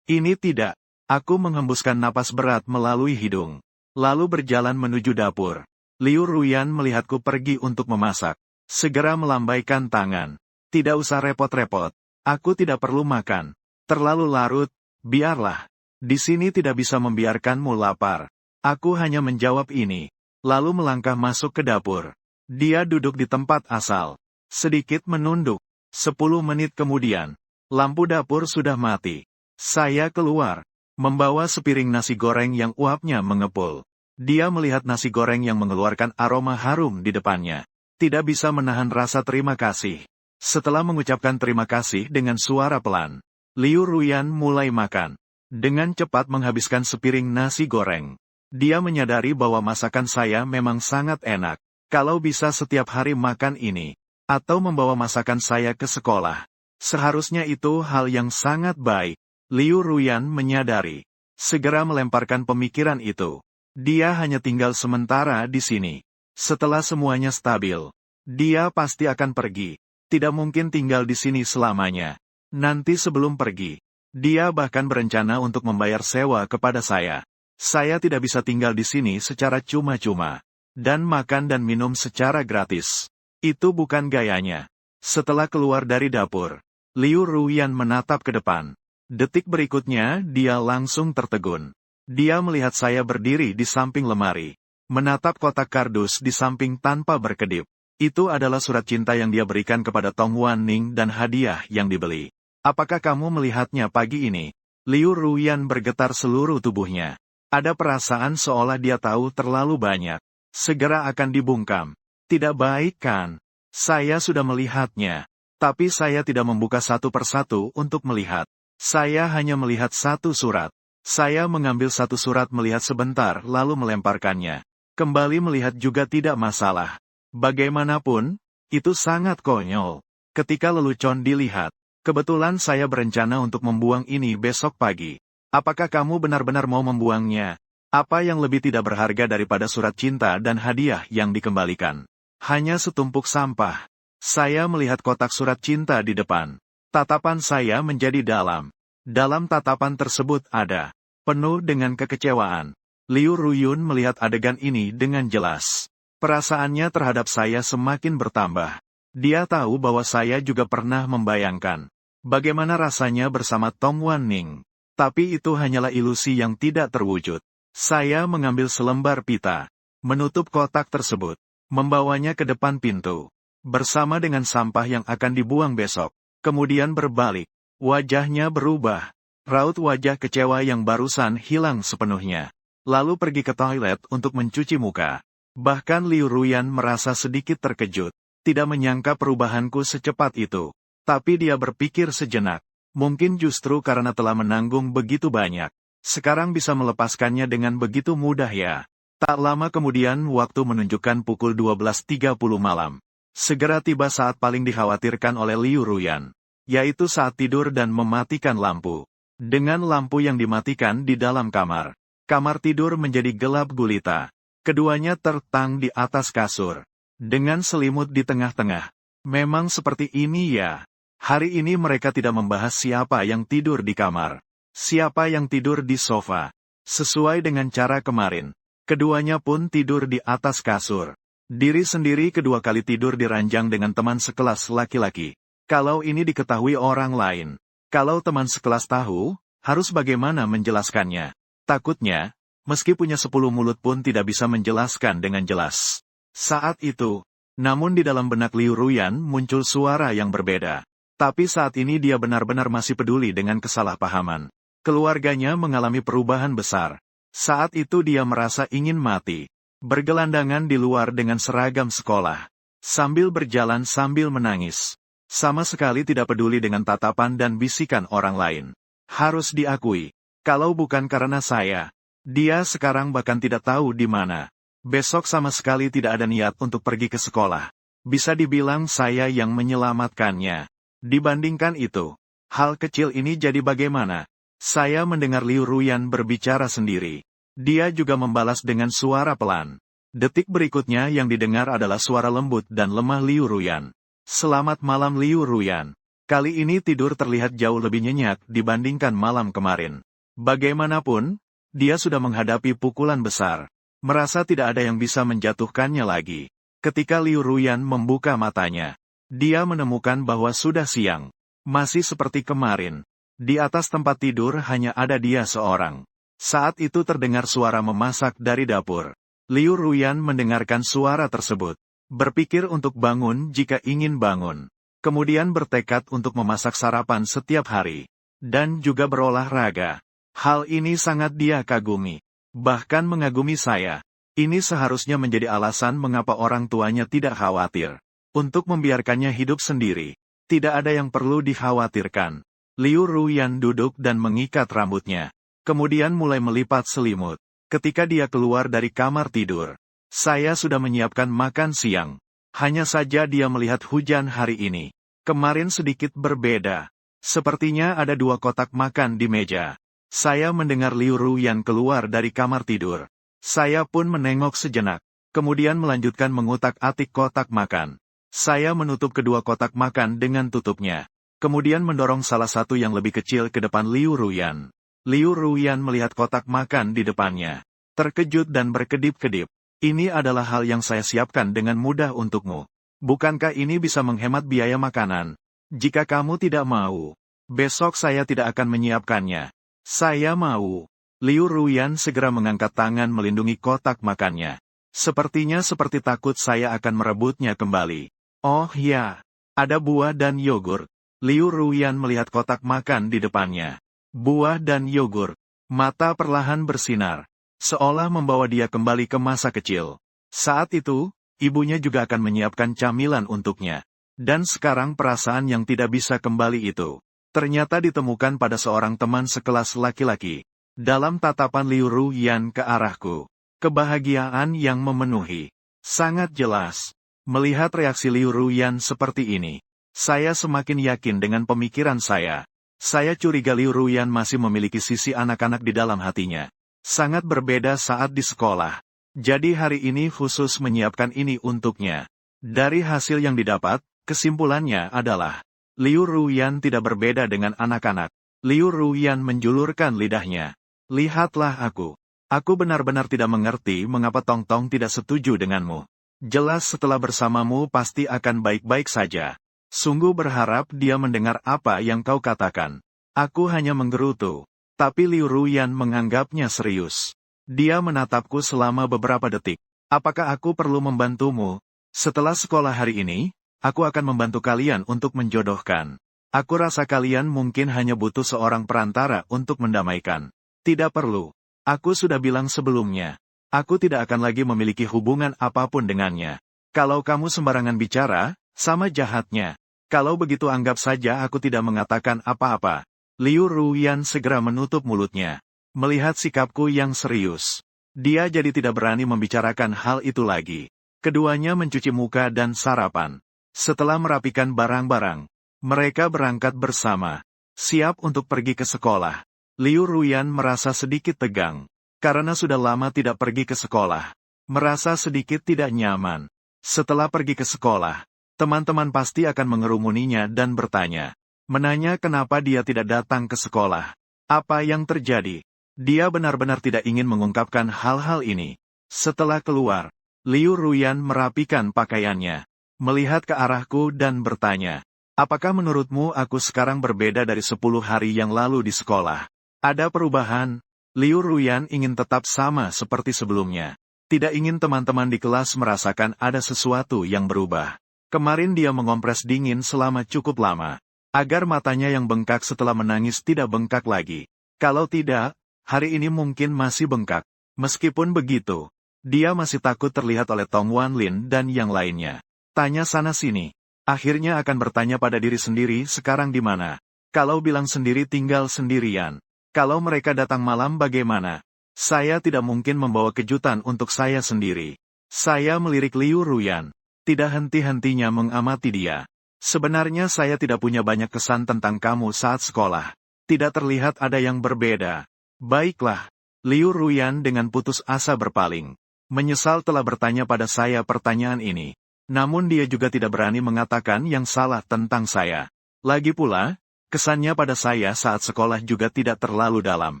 Ini tidak. Aku menghembuskan napas berat melalui hidung. Lalu berjalan menuju dapur. Liu Ruyan melihatku pergi untuk memasak. Segera melambaikan tangan. Tidak usah repot-repot. Aku tidak perlu makan. Terlalu larut, biarlah. Di sini tidak bisa membiarkanmu lapar. Aku hanya menjawab ini. Lalu melangkah masuk ke dapur. Dia duduk di tempat asal. Sedikit menunduk. 10 menit kemudian, lampu dapur sudah mati. Saya keluar, membawa sepiring nasi goreng yang uapnya mengepul. Dia melihat nasi goreng yang mengeluarkan aroma harum di depannya. Tidak bisa menahan rasa terima kasih. Setelah mengucapkan terima kasih dengan suara pelan, Liu Ruyan mulai makan. Dengan cepat menghabiskan sepiring nasi goreng. Dia menyadari bahwa masakan saya memang sangat enak. Kalau bisa setiap hari makan ini, atau membawa masakan saya ke sekolah. Seharusnya itu hal yang sangat baik. Liu Ruyan menyadari. Segera melemparkan pemikiran itu. Dia hanya tinggal sementara di sini. Setelah semuanya stabil, dia pasti akan pergi. Tidak mungkin tinggal di sini selamanya. Nanti sebelum pergi, dia bahkan berencana untuk membayar sewa kepada saya. Saya tidak bisa tinggal di sini secara cuma-cuma. Dan makan dan minum secara gratis. Itu bukan gayanya. Setelah keluar dari dapur, Liu Ruyan menatap ke depan. Detik berikutnya, dia langsung tertegun. Dia melihat saya berdiri di samping lemari. Menatap kotak kardus di samping tanpa berkedip. Itu adalah surat cinta yang dia berikan kepada Tong Wan Ning dan hadiah yang dibeli. Apakah kamu melihatnya pagi ini? Liu Ruyan bergetar seluruh tubuhnya. Ada perasaan seolah dia tahu terlalu banyak. Segera akan dibungkam. Tidak baik kan? Saya sudah melihatnya. Tapi saya tidak membuka satu persatu untuk melihat. Saya hanya melihat satu surat. Saya mengambil satu surat melihat sebentar lalu melemparkannya. Kembali melihat juga tidak masalah. Bagaimanapun, itu sangat konyol. Ketika lelucon dilihat, kebetulan saya berencana untuk membuang ini besok pagi. Apakah kamu benar-benar mau membuangnya? Apa yang lebih tidak berharga daripada surat cinta dan hadiah yang dikembalikan? Hanya setumpuk sampah. Saya melihat kotak surat cinta di depan. Tatapan saya menjadi dalam. Dalam tatapan tersebut ada Penuh dengan kekecewaan, Liu Ruyun melihat adegan ini dengan jelas. Perasaannya terhadap saya semakin bertambah. Dia tahu bahwa saya juga pernah membayangkan bagaimana rasanya bersama Tong Wanning. Tapi itu hanyalah ilusi yang tidak terwujud. Saya mengambil selembar pita, menutup kotak tersebut, membawanya ke depan pintu, bersama dengan sampah yang akan dibuang besok. Kemudian berbalik, wajahnya berubah. Raut wajah kecewa yang barusan hilang sepenuhnya. Lalu pergi ke toilet untuk mencuci muka. Bahkan Liu Ruyan merasa sedikit terkejut, tidak menyangka perubahanku secepat itu. Tapi dia berpikir sejenak, mungkin justru karena telah menanggung begitu banyak, sekarang bisa melepaskannya dengan begitu mudah ya. Tak lama kemudian waktu menunjukkan pukul 12.30 malam. Segera tiba saat paling dikhawatirkan oleh Liu Ruyan, yaitu saat tidur dan mematikan lampu. Dengan lampu yang dimatikan di dalam kamar, kamar tidur menjadi gelap gulita. Keduanya tertang di atas kasur, dengan selimut di tengah-tengah. Memang seperti ini ya. Hari ini mereka tidak membahas siapa yang tidur di kamar, siapa yang tidur di sofa. Sesuai dengan cara kemarin, keduanya pun tidur di atas kasur. Diri sendiri kedua kali tidur di ranjang dengan teman sekelas laki-laki. Kalau ini diketahui orang lain, kalau teman sekelas tahu, harus bagaimana menjelaskannya? Takutnya, meski punya 10 mulut pun tidak bisa menjelaskan dengan jelas. Saat itu, namun di dalam benak Liu Ruyan muncul suara yang berbeda. Tapi saat ini dia benar-benar masih peduli dengan kesalahpahaman. Keluarganya mengalami perubahan besar. Saat itu dia merasa ingin mati. Bergelandangan di luar dengan seragam sekolah. Sambil berjalan sambil menangis. Sama sekali tidak peduli dengan tatapan dan bisikan orang lain. Harus diakui, kalau bukan karena saya, dia sekarang bahkan tidak tahu di mana. Besok sama sekali tidak ada niat untuk pergi ke sekolah. Bisa dibilang saya yang menyelamatkannya. Dibandingkan itu, hal kecil ini jadi bagaimana? Saya mendengar Liu Ruyan berbicara sendiri. Dia juga membalas dengan suara pelan. Detik berikutnya yang didengar adalah suara lembut dan lemah Liu Ruyan. Selamat malam Liu Ruyan. Kali ini tidur terlihat jauh lebih nyenyak dibandingkan malam kemarin. Bagaimanapun, dia sudah menghadapi pukulan besar. Merasa tidak ada yang bisa menjatuhkannya lagi. Ketika Liu Ruyan membuka matanya, dia menemukan bahwa sudah siang. Masih seperti kemarin. Di atas tempat tidur hanya ada dia seorang. Saat itu terdengar suara memasak dari dapur. Liu Ruyan mendengarkan suara tersebut. Berpikir untuk bangun jika ingin bangun. Kemudian bertekad untuk memasak sarapan setiap hari. Dan juga berolahraga. Hal ini sangat dia kagumi. Bahkan mengagumi saya. Ini seharusnya menjadi alasan mengapa orang tuanya tidak khawatir. Untuk membiarkannya hidup sendiri. Tidak ada yang perlu dikhawatirkan. Liu Ruyan duduk dan mengikat rambutnya. Kemudian mulai melipat selimut. Ketika dia keluar dari kamar tidur, saya sudah menyiapkan makan siang. Hanya saja dia melihat hujan hari ini. Kemarin sedikit berbeda. Sepertinya ada 2 kotak makan di meja. Saya mendengar Liu Ruyan keluar dari kamar tidur. Saya pun menengok sejenak. Kemudian melanjutkan mengutak-atik kotak makan. Saya menutup kedua kotak makan dengan tutupnya. Kemudian mendorong salah satu yang lebih kecil ke depan Liu Ruyan. Liu Ruyan melihat kotak makan di depannya. Terkejut dan berkedip-kedip. Ini adalah hal yang saya siapkan dengan mudah untukmu. Bukankah ini bisa menghemat biaya makanan? Jika kamu tidak mau, besok saya tidak akan menyiapkannya. Saya mau. Liu Ruyan segera mengangkat tangan melindungi kotak makannya. Sepertinya seperti takut saya akan merebutnya kembali. Oh ya, ada buah dan yogurt. Liu Ruyan melihat kotak makan di depannya. Buah dan yogurt. Mata perlahan bersinar. Seolah membawa dia kembali ke masa kecil. Saat itu, ibunya juga akan menyiapkan camilan untuknya. Dan sekarang perasaan yang tidak bisa kembali itu, ternyata ditemukan pada seorang teman sekelas laki-laki. Dalam tatapan Liu Ruyan ke arahku, kebahagiaan yang memenuhi. Sangat jelas. Melihat reaksi Liu Ruyan seperti ini, saya semakin yakin dengan pemikiran saya. Saya curiga Liu Ruyan masih memiliki sisi anak-anak di dalam hatinya. Sangat berbeda saat di sekolah. Jadi hari ini khusus menyiapkan ini untuknya. Dari hasil yang didapat, kesimpulannya adalah, Liu Ruyan tidak berbeda dengan anak-anak. Liu Ruyan menjulurkan lidahnya. Lihatlah aku. Aku benar-benar tidak mengerti mengapa Tong Tong tidak setuju denganmu. Jelas setelah bersamamu pasti akan baik-baik saja. Sungguh berharap dia mendengar apa yang kau katakan. Aku hanya menggerutu. Tapi Liu Ruyan menganggapnya serius. Dia menatapku selama beberapa detik. Apakah aku perlu membantumu? Setelah sekolah hari ini, aku akan membantu kalian untuk menjodohkan. Aku rasa kalian mungkin hanya butuh seorang perantara untuk mendamaikan. Tidak perlu. Aku sudah bilang sebelumnya. Aku tidak akan lagi memiliki hubungan apapun dengannya. Kalau kamu sembarangan bicara, sama jahatnya. Kalau begitu anggap saja aku tidak mengatakan apa-apa. Liu Ruyan segera menutup mulutnya. Melihat sikapku yang serius, dia jadi tidak berani membicarakan hal itu lagi. Keduanya mencuci muka dan sarapan. Setelah merapikan barang-barang, mereka berangkat bersama. Siap untuk pergi ke sekolah. Liu Ruyan merasa sedikit tegang. Karena sudah lama tidak pergi ke sekolah. Merasa sedikit tidak nyaman. Setelah pergi ke sekolah, teman-teman pasti akan mengerumuninya dan bertanya. Menanya kenapa dia tidak datang ke sekolah. Apa yang terjadi? Dia benar-benar tidak ingin mengungkapkan hal-hal ini. Setelah keluar, Liu Ruyan merapikan pakaiannya. Melihat ke arahku dan bertanya. Apakah menurutmu aku sekarang berbeda dari 10 hari yang lalu di sekolah? Ada perubahan? Liu Ruyan ingin tetap sama seperti sebelumnya. Tidak ingin teman-teman di kelas merasakan ada sesuatu yang berubah. Kemarin dia mengompres dingin selama cukup lama. Agar matanya yang bengkak setelah menangis tidak bengkak lagi. Kalau tidak, hari ini mungkin masih bengkak. Meskipun begitu, dia masih takut terlihat oleh Tong Wanlin dan yang lainnya. Tanya sana-sini. Akhirnya akan bertanya pada diri sendiri sekarang di mana. Kalau bilang sendiri tinggal sendirian. Kalau mereka datang malam bagaimana? Saya tidak mungkin membawa kejutan untuk saya sendiri. Saya melirik Liu Ruyan. Tidak henti-hentinya mengamati dia. Sebenarnya saya tidak punya banyak kesan tentang kamu saat sekolah. Tidak terlihat ada yang berbeda. Baiklah. Liu Ruyan dengan putus asa berpaling. Menyesal telah bertanya pada saya pertanyaan ini. Namun dia juga tidak berani mengatakan yang salah tentang saya. Lagi pula, kesannya pada saya saat sekolah juga tidak terlalu dalam.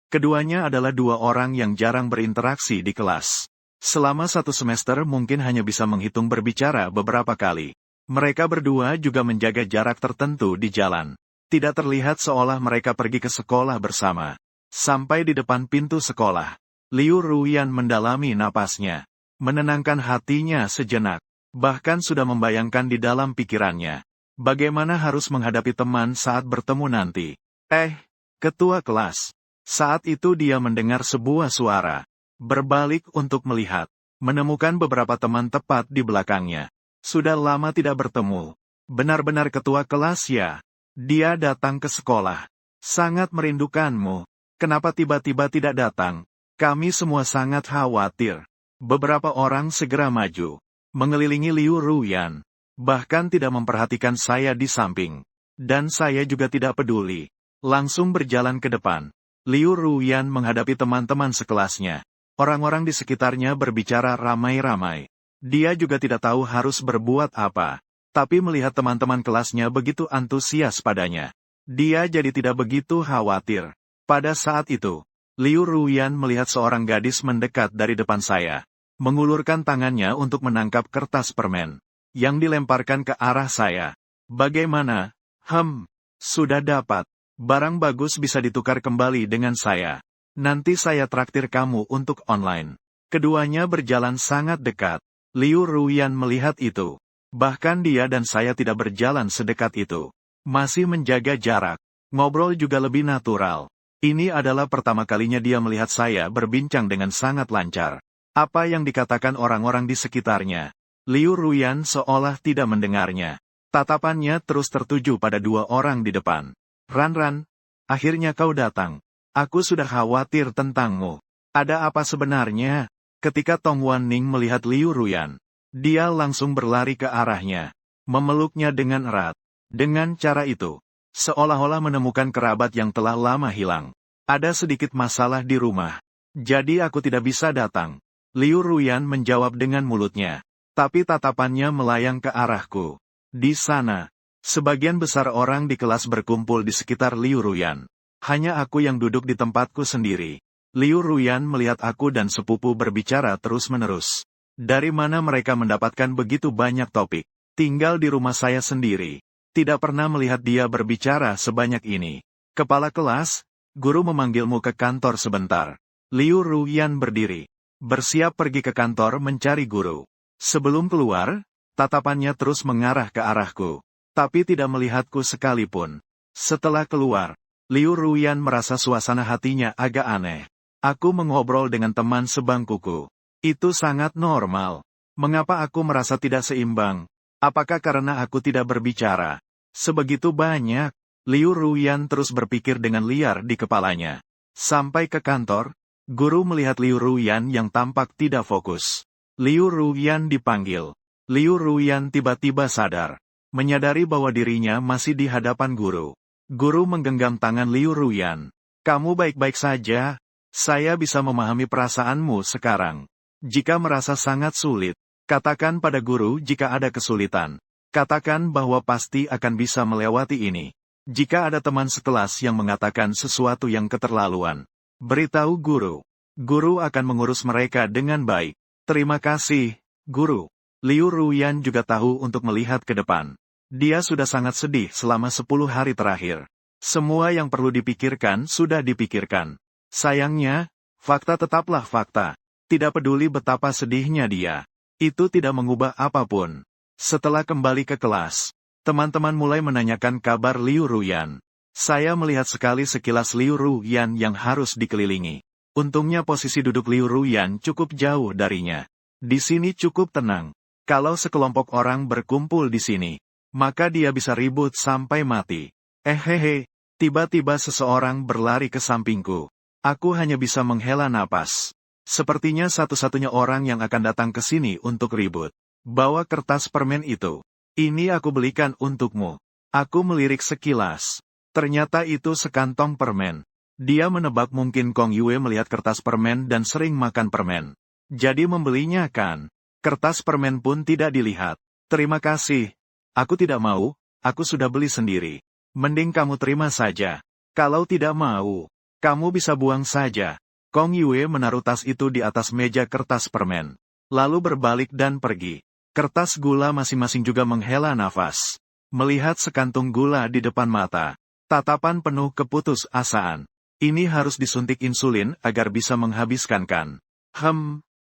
Keduanya adalah dua orang yang jarang berinteraksi di kelas. Selama satu semester mungkin hanya bisa menghitung berbicara beberapa kali. Mereka berdua juga menjaga jarak tertentu di jalan. Tidak terlihat seolah mereka pergi ke sekolah bersama. Sampai di depan pintu sekolah, Liu Ruyan mendalami napasnya. Menenangkan hatinya sejenak. Bahkan sudah membayangkan di dalam pikirannya. Bagaimana harus menghadapi teman saat bertemu nanti. Ketua kelas. Saat itu dia mendengar sebuah suara. Berbalik untuk melihat. Menemukan beberapa teman tepat di belakangnya. Sudah lama tidak bertemu. Benar-benar ketua kelas ya. Dia datang ke sekolah. Sangat merindukanmu. Kenapa tiba-tiba tidak datang? Kami semua sangat khawatir. Beberapa orang segera maju. Mengelilingi Liu Ruyan. Bahkan tidak memperhatikan saya di samping. Dan saya juga tidak peduli. Langsung berjalan ke depan. Liu Ruyan menghadapi teman-teman sekelasnya. Orang-orang di sekitarnya berbicara ramai-ramai. Dia juga tidak tahu harus berbuat apa. Tapi melihat teman-teman kelasnya begitu antusias padanya. Dia jadi tidak begitu khawatir. Pada saat itu, Liu Ruyan melihat seorang gadis mendekat dari depan saya. Mengulurkan tangannya untuk menangkap kertas permen. Yang dilemparkan ke arah saya. Bagaimana? Sudah dapat. Barang bagus bisa ditukar kembali dengan saya. Nanti saya traktir kamu untuk online. Keduanya berjalan sangat dekat. Liu Ruyan melihat itu. Bahkan dia dan saya tidak berjalan sedekat itu. Masih menjaga jarak. Ngobrol juga lebih natural. Ini adalah pertama kalinya dia melihat saya berbincang dengan sangat lancar. Apa yang dikatakan orang-orang di sekitarnya. Liu Ruyan seolah tidak mendengarnya. Tatapannya terus tertuju pada dua orang di depan. Ran, akhirnya kau datang. Aku sudah khawatir tentangmu. Ada apa sebenarnya? Ketika Tong Wanning melihat Liu Ruyan, dia langsung berlari ke arahnya. Memeluknya dengan erat. Dengan cara itu, seolah-olah menemukan kerabat yang telah lama hilang. Ada sedikit masalah di rumah. Jadi aku tidak bisa datang. Liu Ruyan menjawab dengan mulutnya. Tapi tatapannya melayang ke arahku. Di sana, sebagian besar orang di kelas berkumpul di sekitar Liu Ruyan. Hanya aku yang duduk di tempatku sendiri. Liu Ruyan melihat aku dan sepupu berbicara terus-menerus. Dari mana mereka mendapatkan begitu banyak topik? Tinggal di rumah saya sendiri. Tidak pernah melihat dia berbicara sebanyak ini. Kepala kelas, guru memanggilmu ke kantor sebentar. Liu Ruyan berdiri. Bersiap pergi ke kantor mencari guru. Sebelum keluar, tatapannya terus mengarah ke arahku. Tapi tidak melihatku sekalipun. Setelah keluar, Liu Ruyan merasa suasana hatinya agak aneh. Aku mengobrol dengan teman sebangkuku. Itu sangat normal. Mengapa aku merasa tidak seimbang? Apakah karena aku tidak berbicara? Sebegitu banyak. Liu Ruyan terus berpikir dengan liar di kepalanya. Sampai ke kantor, guru melihat Liu Ruyan yang tampak tidak fokus. Liu Ruyan dipanggil. Liu Ruyan tiba-tiba sadar. Menyadari bahwa dirinya masih di hadapan guru. Guru menggenggam tangan Liu Ruyan. Kamu baik-baik saja. Saya bisa memahami perasaanmu sekarang. Jika merasa sangat sulit, katakan pada guru jika ada kesulitan. Katakan bahwa pasti akan bisa melewati ini. Jika ada teman sekelas yang mengatakan sesuatu yang keterlaluan, beritahu guru. Guru akan mengurus mereka dengan baik. Terima kasih, guru. Liu Ruyan juga tahu untuk melihat ke depan. Dia sudah sangat sedih selama 10 hari terakhir. Semua yang perlu dipikirkan sudah dipikirkan. Sayangnya, fakta tetaplah fakta. Tidak peduli betapa sedihnya dia. Itu tidak mengubah apapun. Setelah kembali ke kelas, teman-teman mulai menanyakan kabar Liu Ruyan. Saya melihat sekali sekilas Liu Ruyan yang harus dikelilingi. Untungnya posisi duduk Liu Ruyan cukup jauh darinya. Di sini cukup tenang. Kalau sekelompok orang berkumpul di sini, maka dia bisa ribut sampai mati. Tiba-tiba seseorang berlari ke sampingku. Aku hanya bisa menghela napas. Sepertinya satu-satunya orang yang akan datang ke sini untuk ribut. Bawa kertas permen itu. Ini aku belikan untukmu. Aku melirik sekilas. Ternyata itu sekantong permen. Dia menebak mungkin Kong Yue melihat kertas permen dan sering makan permen. Jadi membelinya kan? Kertas permen pun tidak dilihat. Terima kasih. Aku tidak mau, aku sudah beli sendiri. Mending kamu terima saja. Kalau tidak mau, kamu bisa buang saja. Kong Yue menaruh tas itu di atas meja kertas permen. Lalu berbalik dan pergi. Kertas gula masing-masing juga menghela nafas. Melihat sekantung gula di depan mata. Tatapan penuh keputusasaan. Ini harus disuntik insulin agar bisa menghabiskan kan.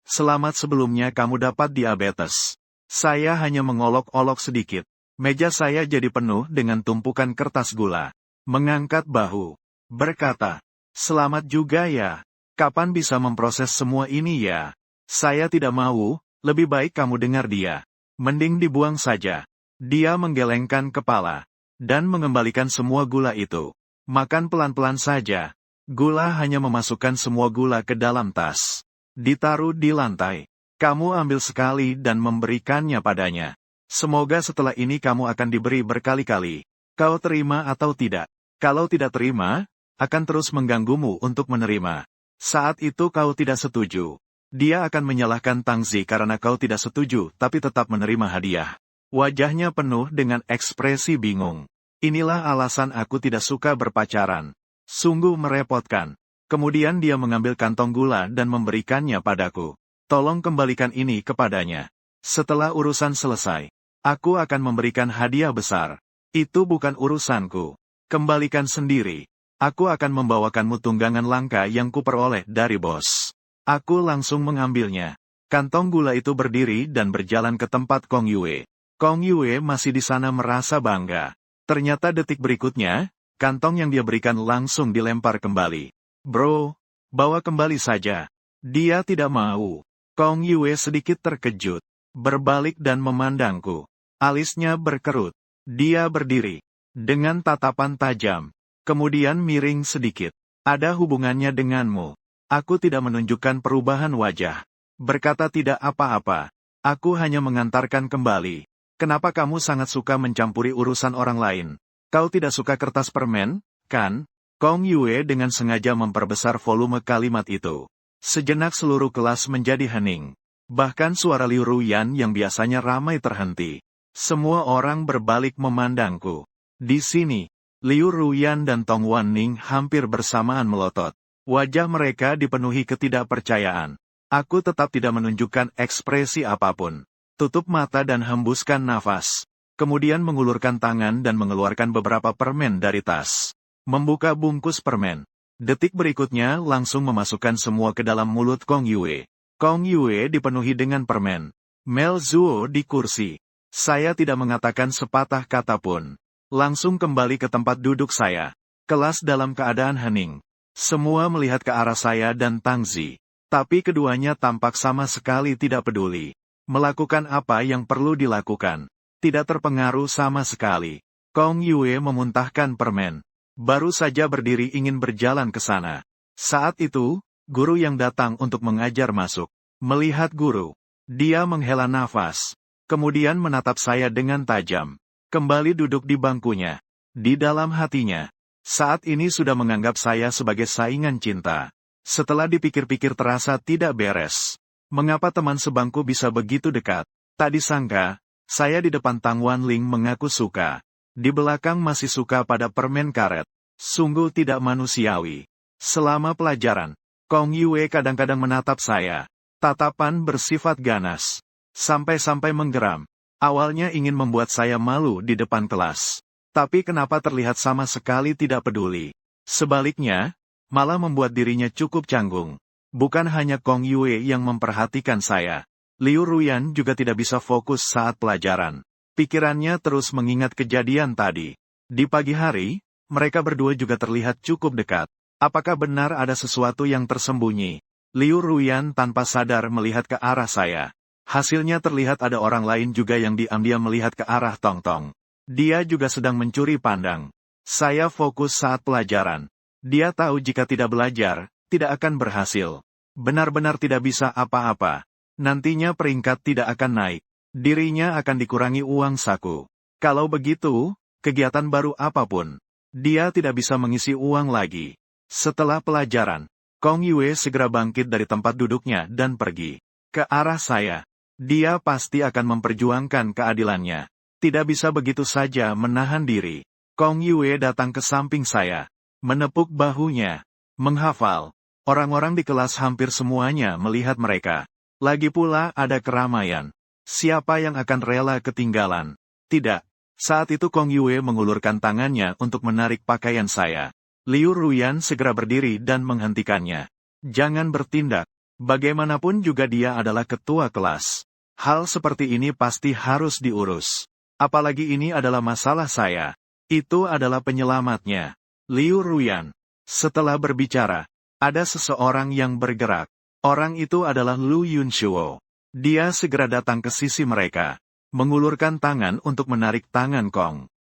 Selamat sebelumnya kamu dapat diabetes. Saya hanya mengolok-olok sedikit. Meja saya jadi penuh dengan tumpukan kertas gula. Mengangkat bahu. Berkata, selamat juga ya. Kapan bisa memproses semua ini ya? Saya tidak mau, lebih baik kamu dengar dia. Mending dibuang saja. Dia menggelengkan kepala. Dan mengembalikan semua gula itu. Makan pelan-pelan saja. Gula hanya memasukkan semua gula ke dalam tas. Ditaruh di lantai. Kamu ambil sekali dan memberikannya padanya. Semoga setelah ini kamu akan diberi berkali-kali. Kau terima atau tidak? Kalau tidak terima, akan terus mengganggumu untuk menerima. Saat itu kau tidak setuju. Dia akan menyalahkan Tangzi karena kau tidak setuju tapi tetap menerima hadiah. Wajahnya penuh dengan ekspresi bingung. Inilah alasan aku tidak suka berpacaran. Sungguh merepotkan. Kemudian dia mengambil kantong gula dan memberikannya padaku. Tolong kembalikan ini kepadanya. Setelah urusan selesai, aku akan memberikan hadiah besar. Itu bukan urusanku. Kembalikan sendiri. Aku akan membawakanmu tunggangan langka yang kuperoleh dari bos. Aku langsung mengambilnya. Kantong gula itu berdiri dan berjalan ke tempat Kong Yue. Kong Yue masih di sana merasa bangga. Ternyata detik berikutnya, kantong yang dia berikan langsung dilempar kembali. Bro, bawa kembali saja. Dia tidak mau. Kong Yue sedikit terkejut. Berbalik dan memandangku. Alisnya berkerut. Dia berdiri. Dengan tatapan tajam. Kemudian miring sedikit. Ada hubungannya denganmu. Aku tidak menunjukkan perubahan wajah. Berkata tidak apa-apa. Aku hanya mengantarkan kembali. Kenapa kamu sangat suka mencampuri urusan orang lain? Kau tidak suka kertas permen, kan? Kong Yue dengan sengaja memperbesar volume kalimat itu. Sejenak seluruh kelas menjadi hening. Bahkan suara Liu Ruyan yang biasanya ramai terhenti. Semua orang berbalik memandangku. Di sini, Liu Ruyan dan Tong Wanning hampir bersamaan melotot. Wajah mereka dipenuhi ketidakpercayaan. Aku tetap tidak menunjukkan ekspresi apapun. Tutup mata dan hembuskan nafas. Kemudian mengulurkan tangan dan mengeluarkan beberapa permen dari tas. Membuka bungkus permen. Detik berikutnya langsung memasukkan semua ke dalam mulut Kong Yue. Kong Yue dipenuhi dengan permen. Mel Zuo di kursi. Saya tidak mengatakan sepatah kata pun. Langsung kembali ke tempat duduk saya. Kelas dalam keadaan hening. Semua melihat ke arah saya dan Tang Zi. Tapi keduanya tampak sama sekali tidak peduli. Melakukan apa yang perlu dilakukan. Tidak terpengaruh sama sekali. Kong Yue memuntahkan permen. Baru saja berdiri ingin berjalan ke sana. Saat itu, guru yang datang untuk mengajar masuk. Melihat guru, dia menghela nafas. Kemudian menatap saya dengan tajam. Kembali duduk di bangkunya. Di dalam hatinya, saat ini sudah menganggap saya sebagai saingan cinta. Setelah dipikir-pikir terasa tidak beres. Mengapa teman sebangku bisa begitu dekat? Tak disangka, saya di depan Tang Wanling mengaku suka. Di belakang masih suka pada permen karet. Sungguh tidak manusiawi. Selama pelajaran, Kong Yue kadang-kadang menatap saya. Tatapan bersifat ganas. Sampai-sampai menggeram. Awalnya ingin membuat saya malu di depan kelas. Tapi kenapa terlihat sama sekali tidak peduli. Sebaliknya, malah membuat dirinya cukup canggung. Bukan hanya Kong Yue yang memperhatikan saya. Liu Ruyan juga tidak bisa fokus saat pelajaran. Pikirannya terus mengingat kejadian tadi. Di pagi hari, mereka berdua juga terlihat cukup dekat. Apakah benar ada sesuatu yang tersembunyi? Liu Ruyan tanpa sadar melihat ke arah saya. Hasilnya terlihat ada orang lain juga yang diam-diam melihat ke arah Tong Tong. Dia juga sedang mencuri pandang. Saya fokus saat pelajaran. Dia tahu jika tidak belajar, tidak akan berhasil. Benar-benar tidak bisa apa-apa. Nantinya peringkat tidak akan naik. Dirinya akan dikurangi uang saku. Kalau begitu, kegiatan baru apapun, dia tidak bisa mengisi uang lagi. Setelah pelajaran, Kong Yue segera bangkit dari tempat duduknya dan pergi ke arah saya. Dia pasti akan memperjuangkan keadilannya. Tidak bisa begitu saja menahan diri. Kong Yue datang ke samping saya, menepuk bahunya, menghafal. Orang-orang di kelas hampir semuanya melihat mereka. Lagi pula ada keramaian. Siapa yang akan rela ketinggalan? Tidak. Saat itu Kong Yue mengulurkan tangannya untuk menarik pakaian saya. Liu Ruyan segera berdiri dan menghentikannya. Jangan bertindak. Bagaimanapun juga dia adalah ketua kelas. Hal seperti ini pasti harus diurus. Apalagi ini adalah masalah saya. Itu adalah penyelamatnya. Liu Ruyan. Setelah berbicara, ada seseorang yang bergerak. Orang itu adalah Lu Yunshuo. Dia segera datang ke sisi mereka. Mengulurkan tangan untuk menarik tangan Kong.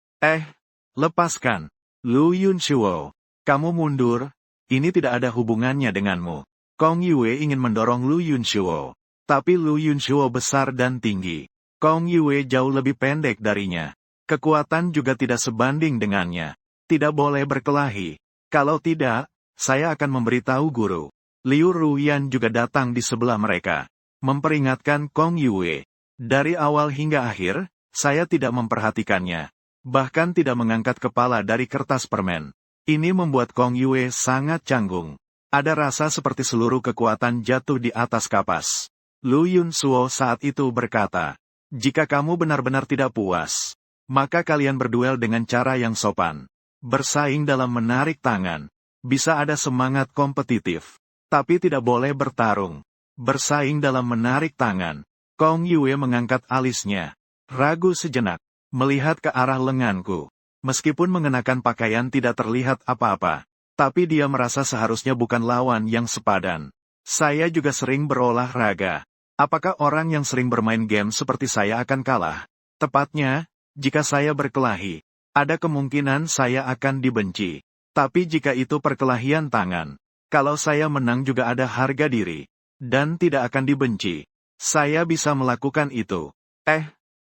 Lepaskan. Lu Yunshuo. Kamu mundur. Ini tidak ada hubungannya denganmu. Kong Yue ingin mendorong Lu Yunshuo. Tapi Lu Yunshuo besar dan tinggi. Kong Yue jauh lebih pendek darinya. Kekuatan juga tidak sebanding dengannya. Tidak boleh berkelahi. Kalau tidak, saya akan memberitahu guru. Liu Ruyan juga datang di sebelah mereka. Memperingatkan Kong Yue. Dari awal hingga akhir, saya tidak memperhatikannya. Bahkan tidak mengangkat kepala dari kertas permen. Ini membuat Kong Yue sangat canggung. Ada rasa seperti seluruh kekuatan jatuh di atas kapas. Lu Yunshuo saat itu berkata, jika kamu benar-benar tidak puas, maka kalian berduel dengan cara yang sopan. Bersaing dalam menarik tangan. Bisa ada semangat kompetitif. Tapi tidak boleh bertarung. Bersaing dalam menarik tangan. Kong Yue mengangkat alisnya. Ragu sejenak. Melihat ke arah lenganku. Meskipun mengenakan pakaian tidak terlihat apa-apa. Tapi dia merasa seharusnya bukan lawan yang sepadan. Saya juga sering berolahraga. Apakah orang yang sering bermain game seperti saya akan kalah? Tepatnya, jika saya berkelahi, ada kemungkinan saya akan dibenci. Tapi jika itu perkelahian tangan, kalau saya menang juga ada harga diri, dan tidak akan dibenci. Saya bisa melakukan itu.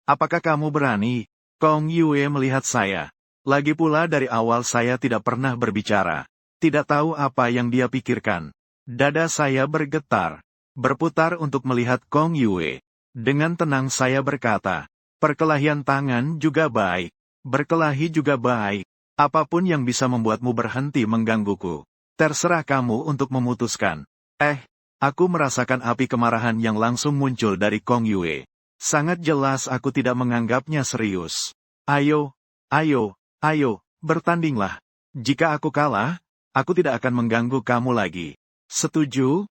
Apakah kamu berani? Kong Yue melihat saya. Lagi pula dari awal saya tidak pernah berbicara. Tidak tahu apa yang dia pikirkan. Dada saya bergetar. Berputar untuk melihat Kong Yue. Dengan tenang saya berkata, perkelahian tangan juga baik. Berkelahi juga baik. Apapun yang bisa membuatmu berhenti menggangguku. Terserah kamu untuk memutuskan. Aku merasakan api kemarahan yang langsung muncul dari Kong Yue. Sangat jelas aku tidak menganggapnya serius. Ayo, bertandinglah. Jika aku kalah, aku tidak akan mengganggu kamu lagi. Setuju?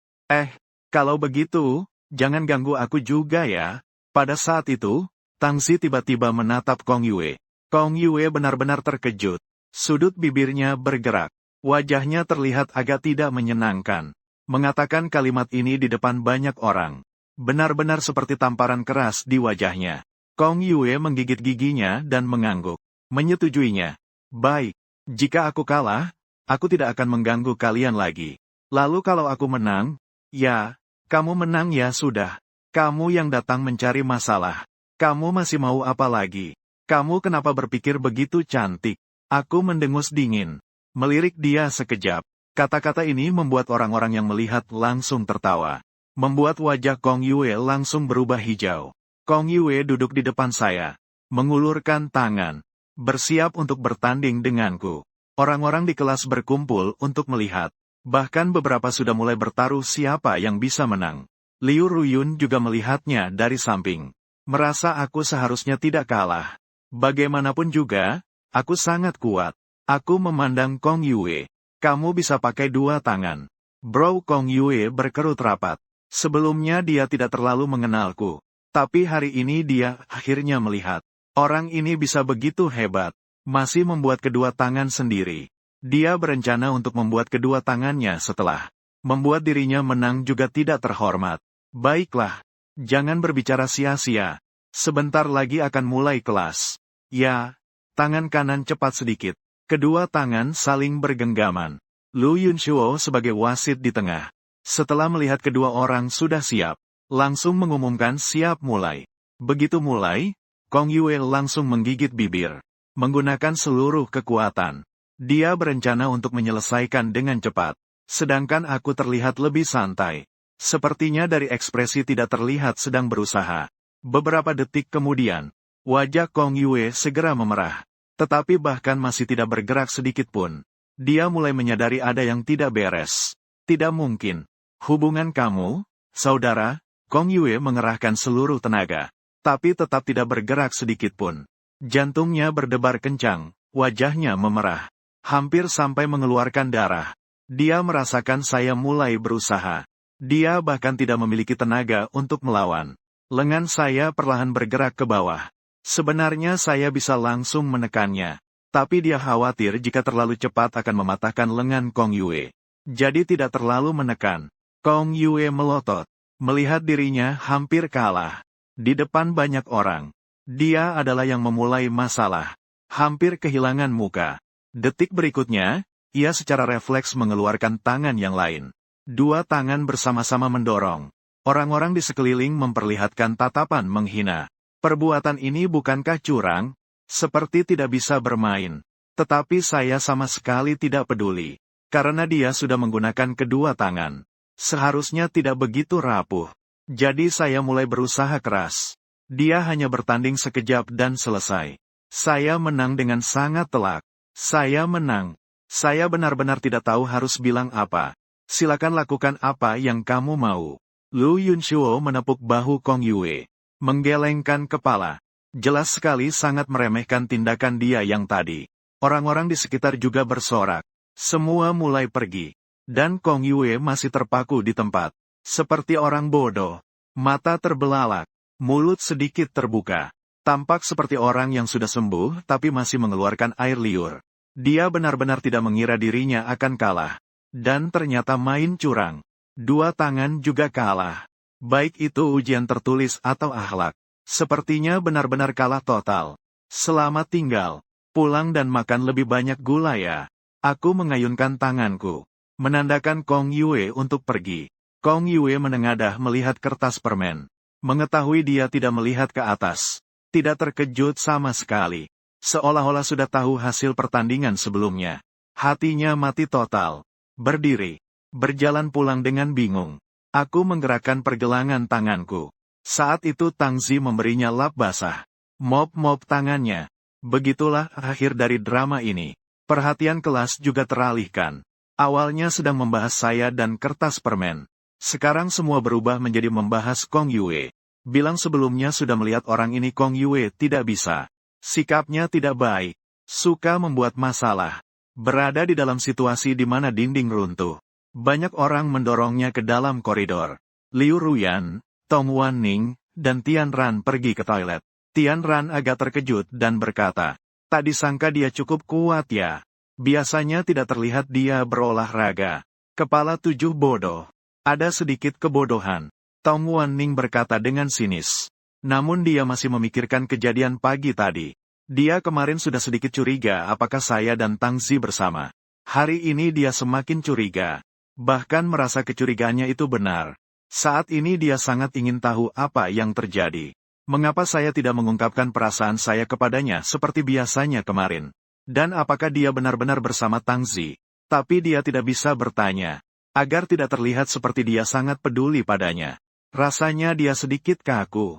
Kalau begitu, jangan ganggu aku juga ya. Pada saat itu, Tangzi tiba-tiba menatap Kong Yue. Kong Yue benar-benar terkejut. Sudut bibirnya bergerak. Wajahnya terlihat agak tidak menyenangkan. Mengatakan kalimat ini di depan banyak orang. Benar-benar seperti tamparan keras di wajahnya. Kong Yue menggigit giginya dan mengangguk. Menyetujuinya. Baik, jika aku kalah, aku tidak akan mengganggu kalian lagi. Lalu kalau aku menang, ya, kamu menang ya sudah. Kamu yang datang mencari masalah. Kamu masih mau apa lagi? Kamu kenapa berpikir begitu cantik? Aku mendengus dingin. Melirik dia sekejap. Kata-kata ini membuat orang-orang yang melihat langsung tertawa. Membuat wajah Kong Yue langsung berubah hijau. Kong Yue duduk di depan saya. Mengulurkan tangan. Bersiap untuk bertanding denganku. Orang-orang di kelas berkumpul untuk melihat. Bahkan beberapa sudah mulai bertaruh siapa yang bisa menang. Liu Ruyun juga melihatnya dari samping. Merasa aku seharusnya tidak kalah. Bagaimanapun juga, aku sangat kuat. Aku memandang Kong Yue. Kamu bisa pakai dua tangan. Brow Kong Yue berkerut rapat. Sebelumnya dia tidak terlalu mengenalku. Tapi hari ini dia akhirnya melihat. Orang ini bisa begitu hebat. Masih membuat kedua tangan sendiri. Dia berencana untuk membuat kedua tangannya setelah membuat dirinya menang juga tidak terhormat. Baiklah. Jangan berbicara sia-sia. Sebentar lagi akan mulai kelas. Ya. Tangan kanan cepat sedikit. Kedua tangan saling bergenggaman. Lu Yunshuo sebagai wasit di tengah. Setelah melihat kedua orang sudah siap, langsung mengumumkan siap mulai. Begitu mulai, Kong Yue langsung menggigit bibir. Menggunakan seluruh kekuatan. Dia berencana untuk menyelesaikan dengan cepat. Sedangkan aku terlihat lebih santai. Sepertinya dari ekspresi tidak terlihat sedang berusaha. Beberapa detik kemudian, wajah Kong Yue segera memerah. Tetapi bahkan masih tidak bergerak sedikit pun. Dia mulai menyadari ada yang tidak beres. Tidak mungkin. Hubungan kamu, saudara, Kong Yue mengerahkan seluruh tenaga. Tapi tetap tidak bergerak sedikit pun. Jantungnya berdebar kencang, wajahnya memerah. Hampir sampai mengeluarkan darah. Dia merasakan saya mulai berusaha. Dia bahkan tidak memiliki tenaga untuk melawan. Lengan saya perlahan bergerak ke bawah. Sebenarnya saya bisa langsung menekannya. Tapi dia khawatir jika terlalu cepat akan mematahkan lengan Kong Yue. Jadi tidak terlalu menekan. Kong Yue melotot. Melihat dirinya hampir kalah. Di depan banyak orang. Dia adalah yang memulai masalah. Hampir kehilangan muka. Detik berikutnya, ia secara refleks mengeluarkan tangan yang lain. Dua tangan bersama-sama mendorong. Orang-orang di sekeliling memperlihatkan tatapan menghina. Perbuatan ini bukankah curang? Seperti tidak bisa bermain. Tetapi saya sama sekali tidak peduli. Karena dia sudah menggunakan kedua tangan. Seharusnya tidak begitu rapuh. Jadi saya mulai berusaha keras. Dia hanya bertanding sekejap dan selesai. Saya menang dengan sangat telak. Saya menang. Saya benar-benar tidak tahu harus bilang apa. Silakan lakukan apa yang kamu mau. Lu Yunshuo menepuk bahu Kong Yue. Menggelengkan kepala. Jelas sekali sangat meremehkan tindakan dia yang tadi. Orang-orang di sekitar juga bersorak. Semua mulai pergi. Dan Kong Yue masih terpaku di tempat. Seperti orang bodoh. Mata terbelalak. Mulut sedikit terbuka. Tampak seperti orang yang sudah sembuh tapi masih mengeluarkan air liur. Dia benar-benar tidak mengira dirinya akan kalah. Dan ternyata main curang. Dua tangan juga kalah. Baik itu ujian tertulis atau akhlak. Sepertinya benar-benar kalah total. Selamat tinggal. Pulang dan makan lebih banyak gula ya. Aku mengayunkan tanganku. Menandakan Kong Yue untuk pergi. Kong Yue menengadah melihat kertas permen. Mengetahui dia tidak melihat ke atas. Tidak terkejut sama sekali. Seolah-olah sudah tahu hasil pertandingan sebelumnya. Hatinya mati total. Berdiri. Berjalan pulang dengan bingung. Aku menggerakkan pergelangan tanganku. Saat itu Tangzi memberinya lap basah. Mop-mop tangannya. Begitulah akhir dari drama ini. Perhatian kelas juga teralihkan. Awalnya sedang membahas saya dan kertas permen. Sekarang semua berubah menjadi membahas Kong Yue. Bilang sebelumnya sudah melihat orang ini Kong Yue tidak bisa. Sikapnya tidak baik. Suka membuat masalah. Berada di dalam situasi di mana dinding runtuh. Banyak orang mendorongnya ke dalam koridor. Liu Ruyan, Tong Wanning, dan Tian Ran pergi ke toilet. Tian Ran agak terkejut dan berkata, "Tak disangka dia cukup kuat ya. Biasanya tidak terlihat dia berolahraga. Kepala 7 bodoh. Ada sedikit kebodohan." Tong Wanning berkata dengan sinis. Namun dia masih memikirkan kejadian pagi tadi. Dia kemarin sudah sedikit curiga apakah saya dan Tang Zi bersama. Hari ini dia semakin curiga. Bahkan merasa kecurigaannya itu benar. Saat ini dia sangat ingin tahu apa yang terjadi. Mengapa saya tidak mengungkapkan perasaan saya kepadanya seperti biasanya kemarin? Dan apakah dia benar-benar bersama Tang Zi? Tapi dia tidak bisa bertanya. Agar tidak terlihat seperti dia sangat peduli padanya. Rasanya dia sedikit kaku.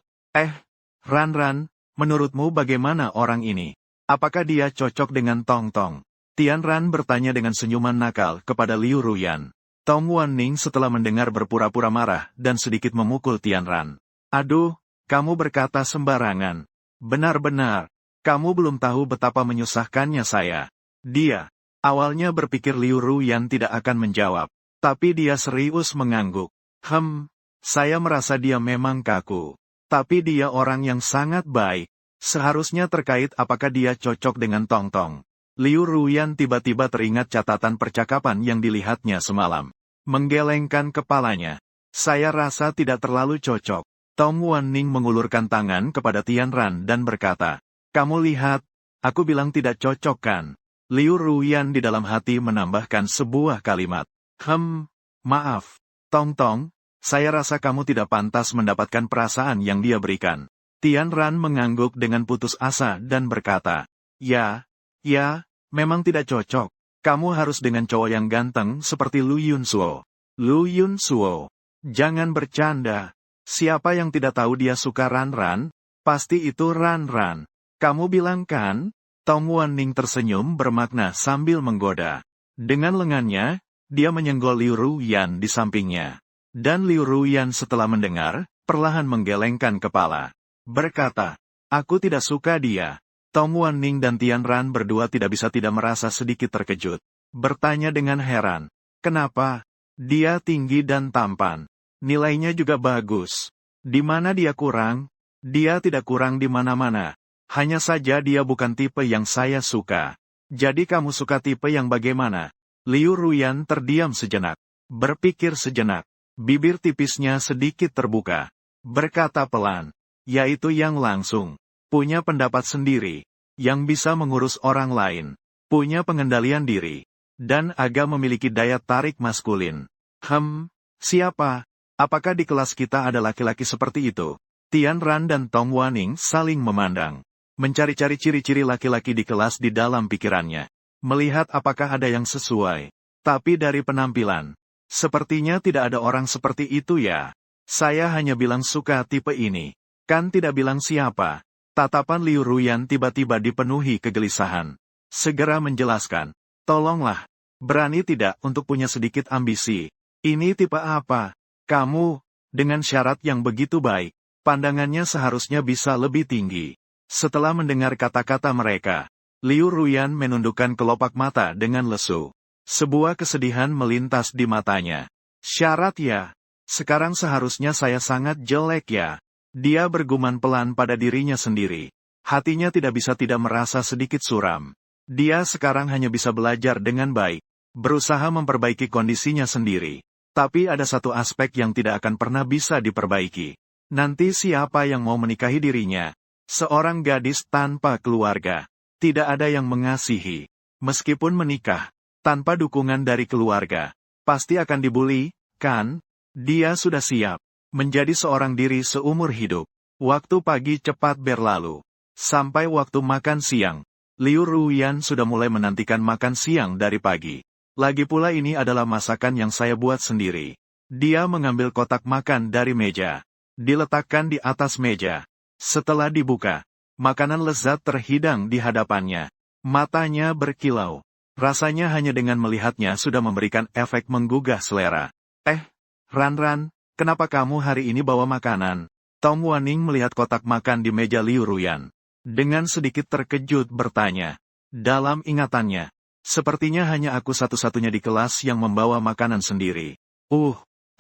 Ran, menurutmu bagaimana orang ini? Apakah dia cocok dengan Tong Tong? Tian Ran bertanya dengan senyuman nakal kepada Liu Ruyan. Tong Wanning setelah mendengar berpura-pura marah dan sedikit memukul Tian Ran. "Aduh, kamu berkata sembarangan. Benar-benar, kamu belum tahu betapa menyusahkannya saya." Dia awalnya berpikir Liu Ruyan tidak akan menjawab, tapi dia serius mengangguk. Saya merasa dia memang kaku. Tapi dia orang yang sangat baik. Seharusnya terkait apakah dia cocok dengan Tong Tong. Liu Ruyan tiba-tiba teringat catatan percakapan yang dilihatnya semalam. Menggelengkan kepalanya. "Saya rasa tidak terlalu cocok." Tong Wanning mengulurkan tangan kepada Tian Ran dan berkata, "Kamu lihat, aku bilang tidak cocok kan?" Liu Ruyan di dalam hati menambahkan sebuah kalimat. Maaf, Tong Tong. Saya rasa kamu tidak pantas mendapatkan perasaan yang dia berikan." Tian Ran mengangguk dengan putus asa dan berkata, Ya, memang tidak cocok. Kamu harus dengan cowok yang ganteng seperti Lu Yunsuo. Lu Yunsuo. Jangan bercanda. Siapa yang tidak tahu dia suka Ran? Pasti itu Ran. Kamu bilang kan? Tong Wanning tersenyum bermakna sambil menggoda. Dengan lengannya, dia menyenggol Liu Ruyan di sampingnya. Dan Liu Ruyan setelah mendengar, perlahan menggelengkan kepala. Berkata, "Aku tidak suka dia." Tong Wanning dan Tian Ran berdua tidak bisa tidak merasa sedikit terkejut. Bertanya dengan heran, "Kenapa? Dia tinggi dan tampan. Nilainya juga bagus. Di mana dia kurang?" "Dia tidak kurang di mana-mana. Hanya saja dia bukan tipe yang saya suka." "Jadi kamu suka tipe yang bagaimana?" Liu Ruyan terdiam sejenak. Berpikir sejenak. Bibir tipisnya sedikit terbuka. Berkata pelan, "Yaitu yang langsung. Punya pendapat sendiri. Yang bisa mengurus orang lain. Punya pengendalian diri. Dan agak memiliki daya tarik maskulin." Siapa? Apakah di kelas kita ada laki-laki seperti itu? Tian Ran dan Tong Wanning saling memandang. Mencari-cari ciri-ciri laki-laki di kelas di dalam pikirannya. Melihat apakah ada yang sesuai. Tapi dari penampilan, sepertinya tidak ada orang seperti itu ya. Saya hanya bilang suka tipe ini. Kan tidak bilang siapa. Tatapan Liu Ruyan tiba-tiba dipenuhi kegelisahan. Segera menjelaskan. "Tolonglah. Berani tidak untuk punya sedikit ambisi. Ini tipe apa? Kamu, dengan syarat yang begitu baik, pandangannya seharusnya bisa lebih tinggi." Setelah mendengar kata-kata mereka, Liu Ruyan menundukkan kelopak mata dengan lesu. Sebuah kesedihan melintas di matanya. "Syarat ya? Sekarang seharusnya saya sangat jelek ya." Dia bergumam pelan pada dirinya sendiri. Hatinya tidak bisa tidak merasa sedikit suram. Dia sekarang hanya bisa belajar dengan baik. Berusaha memperbaiki kondisinya sendiri. Tapi ada satu aspek yang tidak akan pernah bisa diperbaiki. Nanti siapa yang mau menikahi dirinya? Seorang gadis tanpa keluarga. Tidak ada yang mengasihi. Meskipun menikah, tanpa dukungan dari keluarga, pasti akan dibully, kan? Dia sudah siap menjadi seorang diri seumur hidup. Waktu pagi cepat berlalu. Sampai waktu makan siang, Liu Ruyan sudah mulai menantikan makan siang dari pagi. Lagi pula ini adalah masakan yang saya buat sendiri. Dia mengambil kotak makan dari meja. Diletakkan di atas meja. Setelah dibuka, makanan lezat terhidang di hadapannya. Matanya berkilau. Rasanya hanya dengan melihatnya sudah memberikan efek menggugah selera. Ran, kenapa kamu hari ini bawa makanan? Tong Wanning melihat kotak makan di meja Liu Ruyan. Dengan sedikit terkejut bertanya. Dalam ingatannya, sepertinya hanya aku satu-satunya di kelas yang membawa makanan sendiri.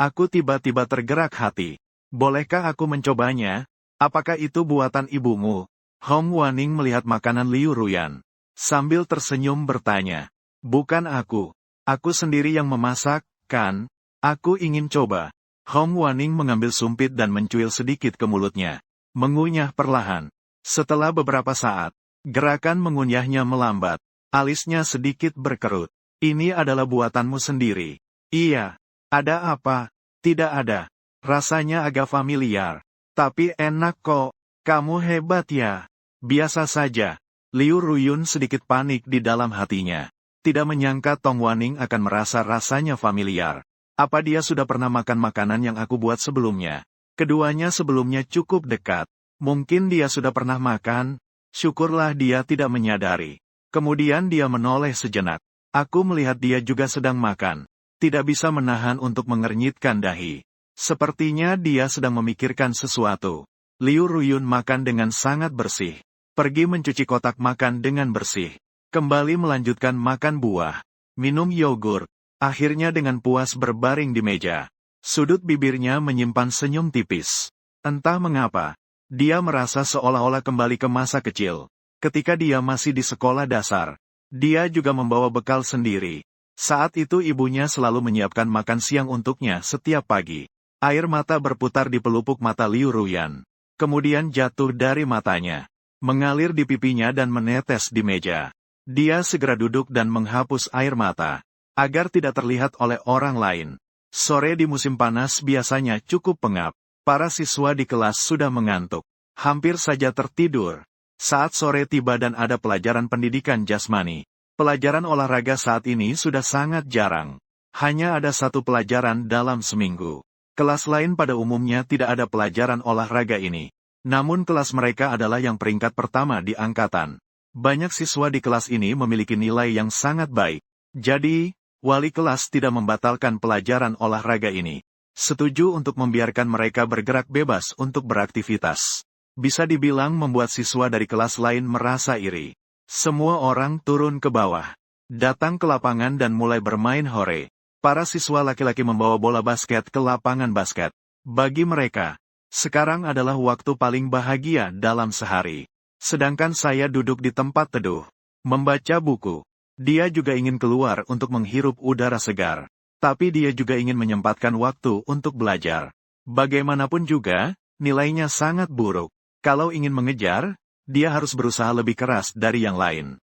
Aku tiba-tiba tergerak hati. Bolehkah aku mencobanya? Apakah itu buatan ibumu? Hong Wanning melihat makanan Liu Ruyan. Sambil tersenyum bertanya. Bukan aku. Aku sendiri yang memasak, kan? Aku ingin coba. Hong Wanning mengambil sumpit dan mencuil sedikit ke mulutnya. Mengunyah perlahan. Setelah beberapa saat, gerakan mengunyahnya melambat. Alisnya sedikit berkerut. Ini adalah buatanmu sendiri. Iya. Ada apa? Tidak ada. Rasanya agak familiar. Tapi enak kok. Kamu hebat ya. Biasa saja. Liu Ruyun sedikit panik di dalam hatinya. Tidak menyangka Tong Wanning akan merasa rasanya familiar. Apa dia sudah pernah makan makanan yang aku buat sebelumnya? Keduanya sebelumnya cukup dekat. Mungkin dia sudah pernah makan. Syukurlah dia tidak menyadari. Kemudian dia menoleh sejenak. Aku melihat dia juga sedang makan. Tidak bisa menahan untuk mengernyitkan dahi. Sepertinya dia sedang memikirkan sesuatu. Liu Ruyun makan dengan sangat bersih. Pergi mencuci kotak makan dengan bersih. Kembali melanjutkan makan buah. Minum yogurt. Akhirnya dengan puas berbaring di meja. Sudut bibirnya menyimpan senyum tipis. Entah mengapa, dia merasa seolah-olah kembali ke masa kecil. Ketika dia masih di sekolah dasar, dia juga membawa bekal sendiri. Saat itu ibunya selalu menyiapkan makan siang untuknya setiap pagi. Air mata berputar di pelupuk mata Liu Ruyan. Kemudian jatuh dari matanya. Mengalir di pipinya dan menetes di meja. Dia segera duduk dan menghapus air mata. Agar tidak terlihat oleh orang lain. Sore di musim panas biasanya cukup pengap. Para siswa di kelas sudah mengantuk. Hampir saja tertidur. Saat sore tiba dan ada pelajaran pendidikan jasmani. Pelajaran olahraga saat ini sudah sangat jarang. Hanya ada satu pelajaran dalam seminggu. Kelas lain pada umumnya tidak ada pelajaran olahraga ini. Namun kelas mereka adalah yang peringkat pertama di angkatan. Banyak siswa di kelas ini memiliki nilai yang sangat baik. Jadi, wali kelas tidak membatalkan pelajaran olahraga ini. Setuju untuk membiarkan mereka bergerak bebas untuk beraktivitas. Bisa dibilang membuat siswa dari kelas lain merasa iri. Semua orang turun ke bawah. Datang ke lapangan dan mulai bermain hore. Para siswa laki-laki membawa bola basket ke lapangan basket. Bagi mereka, sekarang adalah waktu paling bahagia dalam sehari. Sedangkan saya duduk di tempat teduh, membaca buku. Dia juga ingin keluar untuk menghirup udara segar. Tapi dia juga ingin menyempatkan waktu untuk belajar. Bagaimanapun juga, nilainya sangat buruk. Kalau ingin mengejar, dia harus berusaha lebih keras dari yang lain.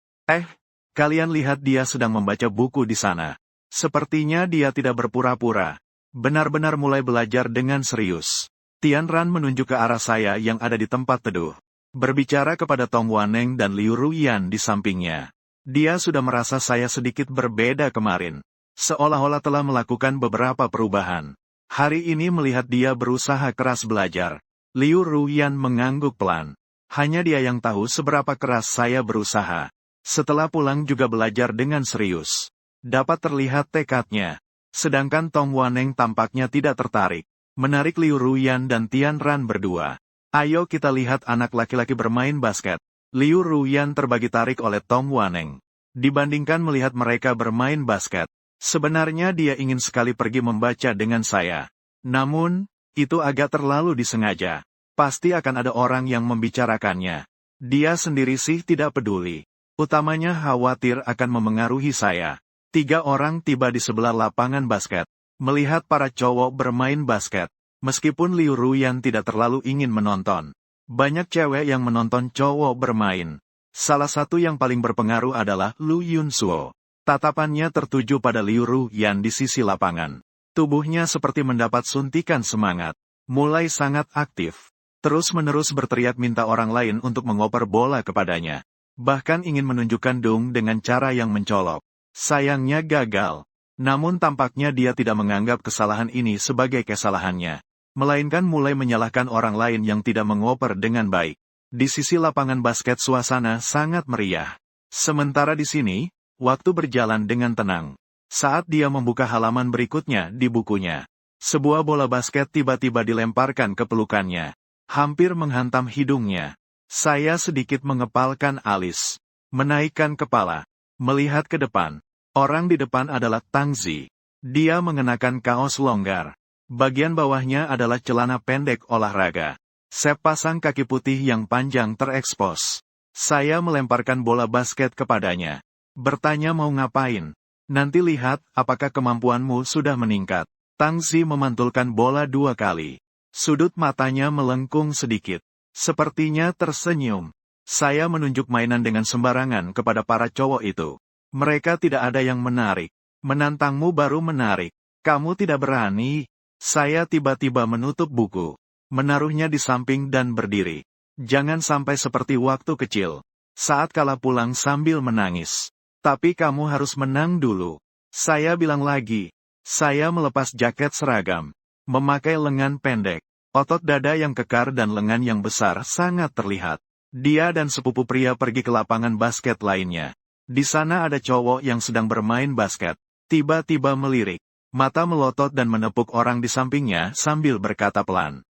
Kalian lihat dia sedang membaca buku di sana. Sepertinya dia tidak berpura-pura. Benar-benar mulai belajar dengan serius. Tian Ran menunjuk ke arah saya yang ada di tempat teduh. Berbicara kepada Tong Waneng dan Liu Ruyan di sampingnya. Dia sudah merasa saya sedikit berbeda kemarin. Seolah-olah telah melakukan beberapa perubahan. Hari ini melihat dia berusaha keras belajar. Liu Ruyan mengangguk pelan. Hanya dia yang tahu seberapa keras saya berusaha. Setelah pulang juga belajar dengan serius. Dapat terlihat tekadnya. Sedangkan Tong Waneng tampaknya tidak tertarik. Menarik Liu Ruyan dan Tian Ran berdua. Ayo kita lihat anak laki-laki bermain basket. Liu Ruyan terbagi tarik oleh Tong Waneng. Dibandingkan melihat mereka bermain basket, sebenarnya dia ingin sekali pergi membaca dengan saya. Namun, itu agak terlalu disengaja. Pasti akan ada orang yang membicarakannya. Dia sendiri sih tidak peduli. Utamanya khawatir akan memengaruhi saya. 3 orang tiba di sebelah lapangan basket. Melihat para cowok bermain basket. Meskipun Liu Ruyan tidak terlalu ingin menonton. Banyak cewek yang menonton cowok bermain. Salah satu yang paling berpengaruh adalah Lu Yunsuo. Tatapannya tertuju pada Liu Ruyan di sisi lapangan. Tubuhnya seperti mendapat suntikan semangat. Mulai sangat aktif. Terus-menerus berteriak minta orang lain untuk mengoper bola kepadanya. Bahkan ingin menunjukkan Dung dengan cara yang mencolok. Sayangnya gagal. Namun tampaknya dia tidak menganggap kesalahan ini sebagai kesalahannya. Melainkan mulai menyalahkan orang lain yang tidak mengoper dengan baik. Di sisi lapangan basket suasana sangat meriah. Sementara di sini, Waktu berjalan dengan tenang. Saat dia membuka halaman berikutnya di bukunya, sebuah bola basket tiba-tiba dilemparkan ke pelukannya, hampir menghantam hidungnya. Saya sedikit mengepalkan alis, menaikkan kepala, melihat ke depan. Orang di depan adalah Tang Zi. Dia mengenakan kaos longgar. Bagian bawahnya adalah celana pendek olahraga. Sepasang kaki putih yang panjang terekspos. Saya melemparkan bola basket kepadanya. Bertanya mau ngapain? Nanti lihat apakah kemampuanmu sudah meningkat. Tang Zi memantulkan bola 2 kali. Sudut matanya melengkung sedikit. Sepertinya tersenyum. Saya menunjuk mainan dengan sembarangan kepada para cowok itu. Mereka tidak ada yang menarik. Menantangmu baru menarik. Kamu tidak berani. Saya tiba-tiba menutup buku. Menaruhnya di samping dan berdiri. Jangan sampai seperti waktu kecil. Saat kala pulang sambil menangis. Tapi kamu harus menang dulu. Saya bilang lagi. Saya melepas jaket seragam. Memakai lengan pendek. Otot dada yang kekar dan lengan yang besar sangat terlihat. Dia dan sepupu pria pergi ke lapangan basket lainnya. Di sana ada cowok yang sedang bermain basket. Tiba-tiba melirik. Mata melotot dan menepuk orang di sampingnya sambil berkata pelan.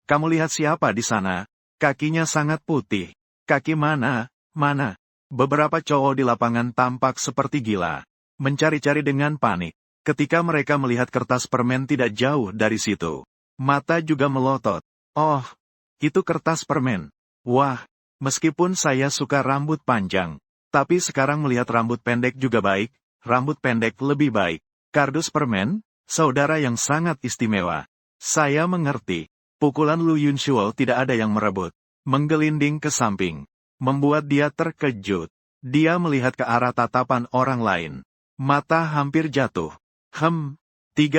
Kamu lihat siapa di sana? Kakinya sangat putih. Kaki mana? Mana? Beberapa cowok di lapangan tampak seperti gila. Mencari-cari dengan panik. Ketika mereka melihat kertas permen tidak jauh dari situ. Mata juga melotot. Oh, itu kertas permen. Wah, meskipun saya suka rambut panjang. Tapi sekarang melihat rambut pendek juga baik. Rambut pendek lebih baik. Kardus permen, saudara yang sangat istimewa. Saya mengerti. Pukulan Lu Yunshuo tidak ada yang merebut. Menggelinding ke samping. Membuat dia terkejut. Dia melihat ke arah tatapan orang lain. Mata hampir jatuh. 3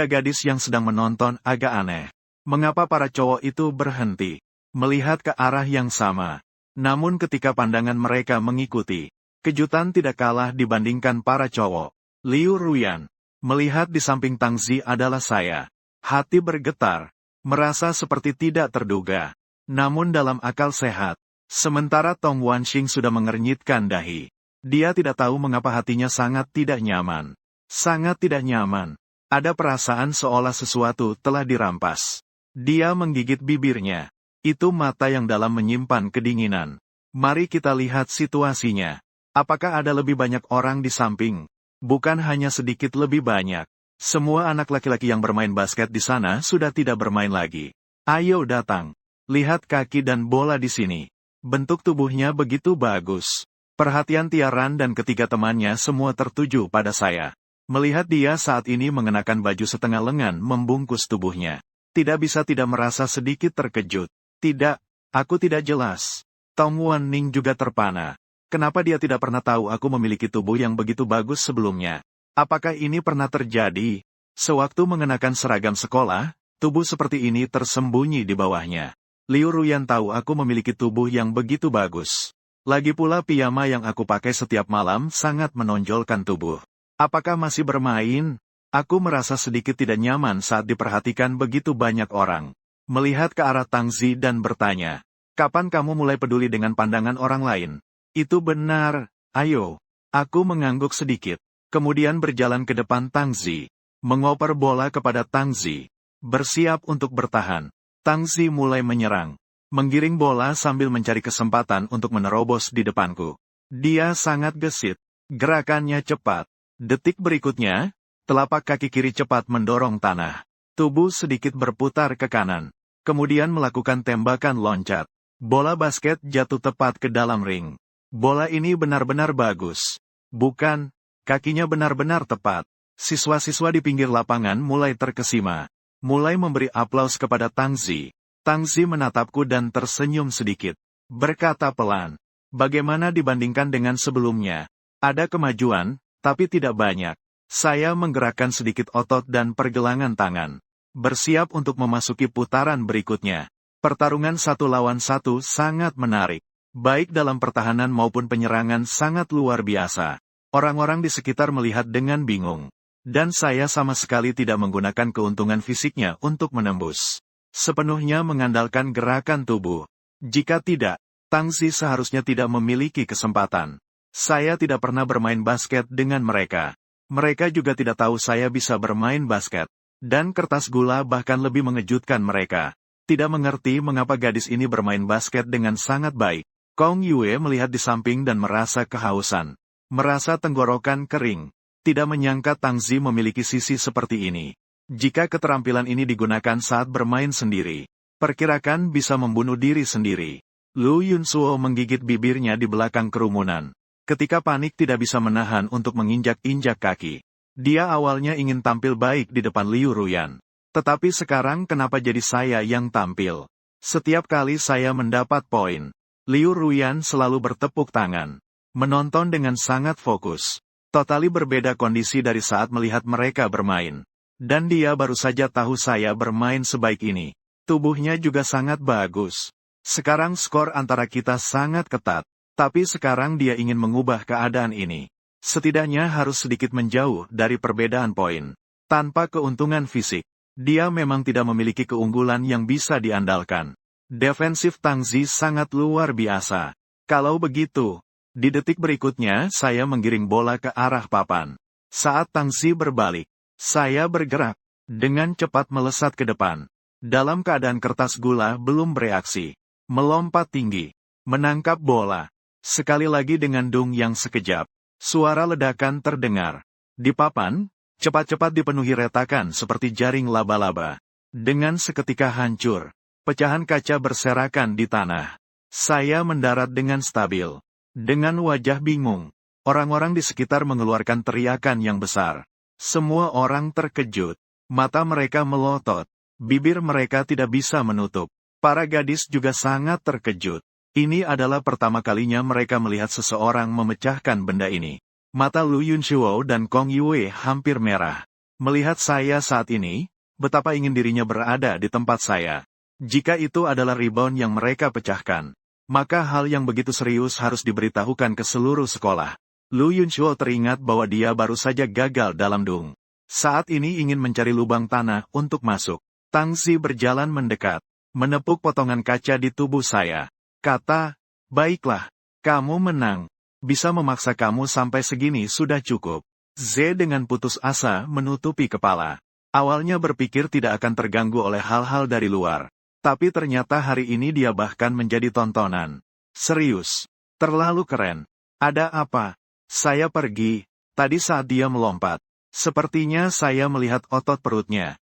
gadis yang sedang menonton agak aneh. Mengapa para cowok itu berhenti? Melihat ke arah yang sama. Namun ketika pandangan mereka mengikuti. Kejutan tidak kalah dibandingkan para cowok. Liu Ruyan. Melihat di samping Tang Zi adalah saya. Hati bergetar. Merasa seperti tidak terduga. Namun dalam akal sehat. Sementara Tong Wanxing sudah mengernyitkan dahi. Dia tidak tahu mengapa hatinya sangat tidak nyaman. Sangat tidak nyaman. Ada perasaan seolah sesuatu telah dirampas. Dia menggigit bibirnya. Itu mata yang dalam menyimpan kedinginan. Mari kita lihat situasinya. Apakah ada lebih banyak orang di samping? Bukan hanya sedikit lebih banyak. Semua anak laki-laki yang bermain basket di sana sudah tidak bermain lagi. Ayo datang. Lihat kaki dan bola di sini. Bentuk tubuhnya begitu bagus. Perhatian Tiaran dan ketiga temannya semua tertuju pada saya. Melihat dia saat ini mengenakan baju setengah lengan membungkus tubuhnya. Tidak bisa tidak merasa sedikit terkejut. Tidak, aku tidak jelas. Tong Wanning juga terpana. Kenapa dia tidak pernah tahu aku memiliki tubuh yang begitu bagus sebelumnya? Apakah ini pernah terjadi? Sewaktu mengenakan seragam sekolah, tubuh seperti ini tersembunyi di bawahnya. Liu Ruyan tahu aku memiliki tubuh yang begitu bagus. Lagi pula piyama yang aku pakai setiap malam sangat menonjolkan tubuh. Apakah masih bermain? Aku merasa sedikit tidak nyaman saat diperhatikan begitu banyak orang. Melihat ke arah Tang Zi dan bertanya, kapan kamu mulai peduli dengan pandangan orang lain? Itu benar, ayo. Aku mengangguk sedikit, kemudian berjalan ke depan Tang Zi. Mengoper bola kepada Tang Zi. Bersiap untuk bertahan. Tang Zi mulai menyerang. Menggiring bola sambil mencari kesempatan untuk menerobos di depanku. Dia sangat gesit. Gerakannya cepat. Detik berikutnya, telapak kaki kiri cepat mendorong tanah. Tubuh sedikit berputar ke kanan. Kemudian melakukan tembakan loncat. Bola basket jatuh tepat ke dalam ring. Bola ini benar-benar bagus. Bukan, kakinya benar-benar tepat. Siswa-siswa di pinggir lapangan mulai terkesima. Mulai memberi aplaus kepada Tang Zi. Tang Zi menatapku dan tersenyum sedikit. Berkata pelan. Bagaimana dibandingkan dengan sebelumnya? Ada kemajuan, tapi tidak banyak. Saya menggerakkan sedikit otot dan pergelangan tangan. Bersiap untuk memasuki putaran berikutnya. Pertarungan 1 lawan 1 sangat menarik. Baik dalam pertahanan maupun penyerangan sangat luar biasa. Orang-orang di sekitar melihat dengan bingung. Dan saya sama sekali tidak menggunakan keuntungan fisiknya untuk menembus. Sepenuhnya mengandalkan gerakan tubuh. Jika tidak, Tang Zi seharusnya tidak memiliki kesempatan. Saya tidak pernah bermain basket dengan mereka. Mereka juga tidak tahu saya bisa bermain basket. Dan kertas gula bahkan lebih mengejutkan mereka. Tidak mengerti mengapa gadis ini bermain basket dengan sangat baik. Kong Yue melihat di samping dan merasa kehausan. Merasa tenggorokan kering. Tidak menyangka Tang Zi memiliki sisi seperti ini. Jika keterampilan ini digunakan saat bermain sendiri, perkirakan bisa membunuh diri sendiri. Lu Yunsuo menggigit bibirnya di belakang kerumunan. Ketika panik tidak bisa menahan untuk menginjak-injak kaki. Dia awalnya ingin tampil baik di depan Liu Ruyan. Tetapi sekarang kenapa jadi saya yang tampil? Setiap kali saya mendapat poin, Liu Ruyan selalu bertepuk tangan. Menonton dengan sangat fokus. Totali berbeda kondisi dari saat melihat mereka bermain. Dan dia baru saja tahu saya bermain sebaik ini. Tubuhnya juga sangat bagus. Sekarang skor antara kita sangat ketat. Tapi sekarang dia ingin mengubah keadaan ini. Setidaknya harus sedikit menjauh dari perbedaan poin. Tanpa keuntungan fisik, dia memang tidak memiliki keunggulan yang bisa diandalkan. Defensif Tang Zi sangat luar biasa. Kalau begitu, di detik berikutnya saya menggiring bola ke arah papan. Saat Tang Zi berbalik, saya bergerak, dengan cepat melesat ke depan. Dalam keadaan kertas gula belum bereaksi, melompat tinggi, menangkap bola. Sekali lagi dengan dung yang sekejap, suara ledakan terdengar. Di papan, cepat-cepat dipenuhi retakan seperti jaring laba-laba. Dengan seketika hancur, pecahan kaca berserakan di tanah. Saya mendarat dengan stabil. Dengan wajah bingung, orang-orang di sekitar mengeluarkan teriakan yang besar. Semua orang terkejut. Mata mereka melotot. Bibir mereka tidak bisa menutup. Para gadis juga sangat terkejut. Ini adalah pertama kalinya mereka melihat seseorang memecahkan benda ini. Mata Lu Yunsuo dan Kong Yue hampir merah. Melihat saya saat ini, betapa ingin dirinya berada di tempat saya. Jika itu adalah rebound yang mereka pecahkan, maka hal yang begitu serius harus diberitahukan ke seluruh sekolah. Lu Yunsuo teringat bahwa dia baru saja gagal dalam dung. Saat ini ingin mencari lubang tanah untuk masuk. Tang Zi berjalan mendekat, menepuk potongan kaca di tubuh saya. Kata, baiklah, kamu menang. Bisa memaksa kamu sampai segini sudah cukup. Z dengan putus asa menutupi kepala. Awalnya berpikir tidak akan terganggu oleh hal-hal dari luar. Tapi ternyata hari ini dia bahkan menjadi tontonan. Serius. Terlalu keren. Ada apa? Saya pergi. Tadi saat dia melompat. Sepertinya saya melihat otot perutnya.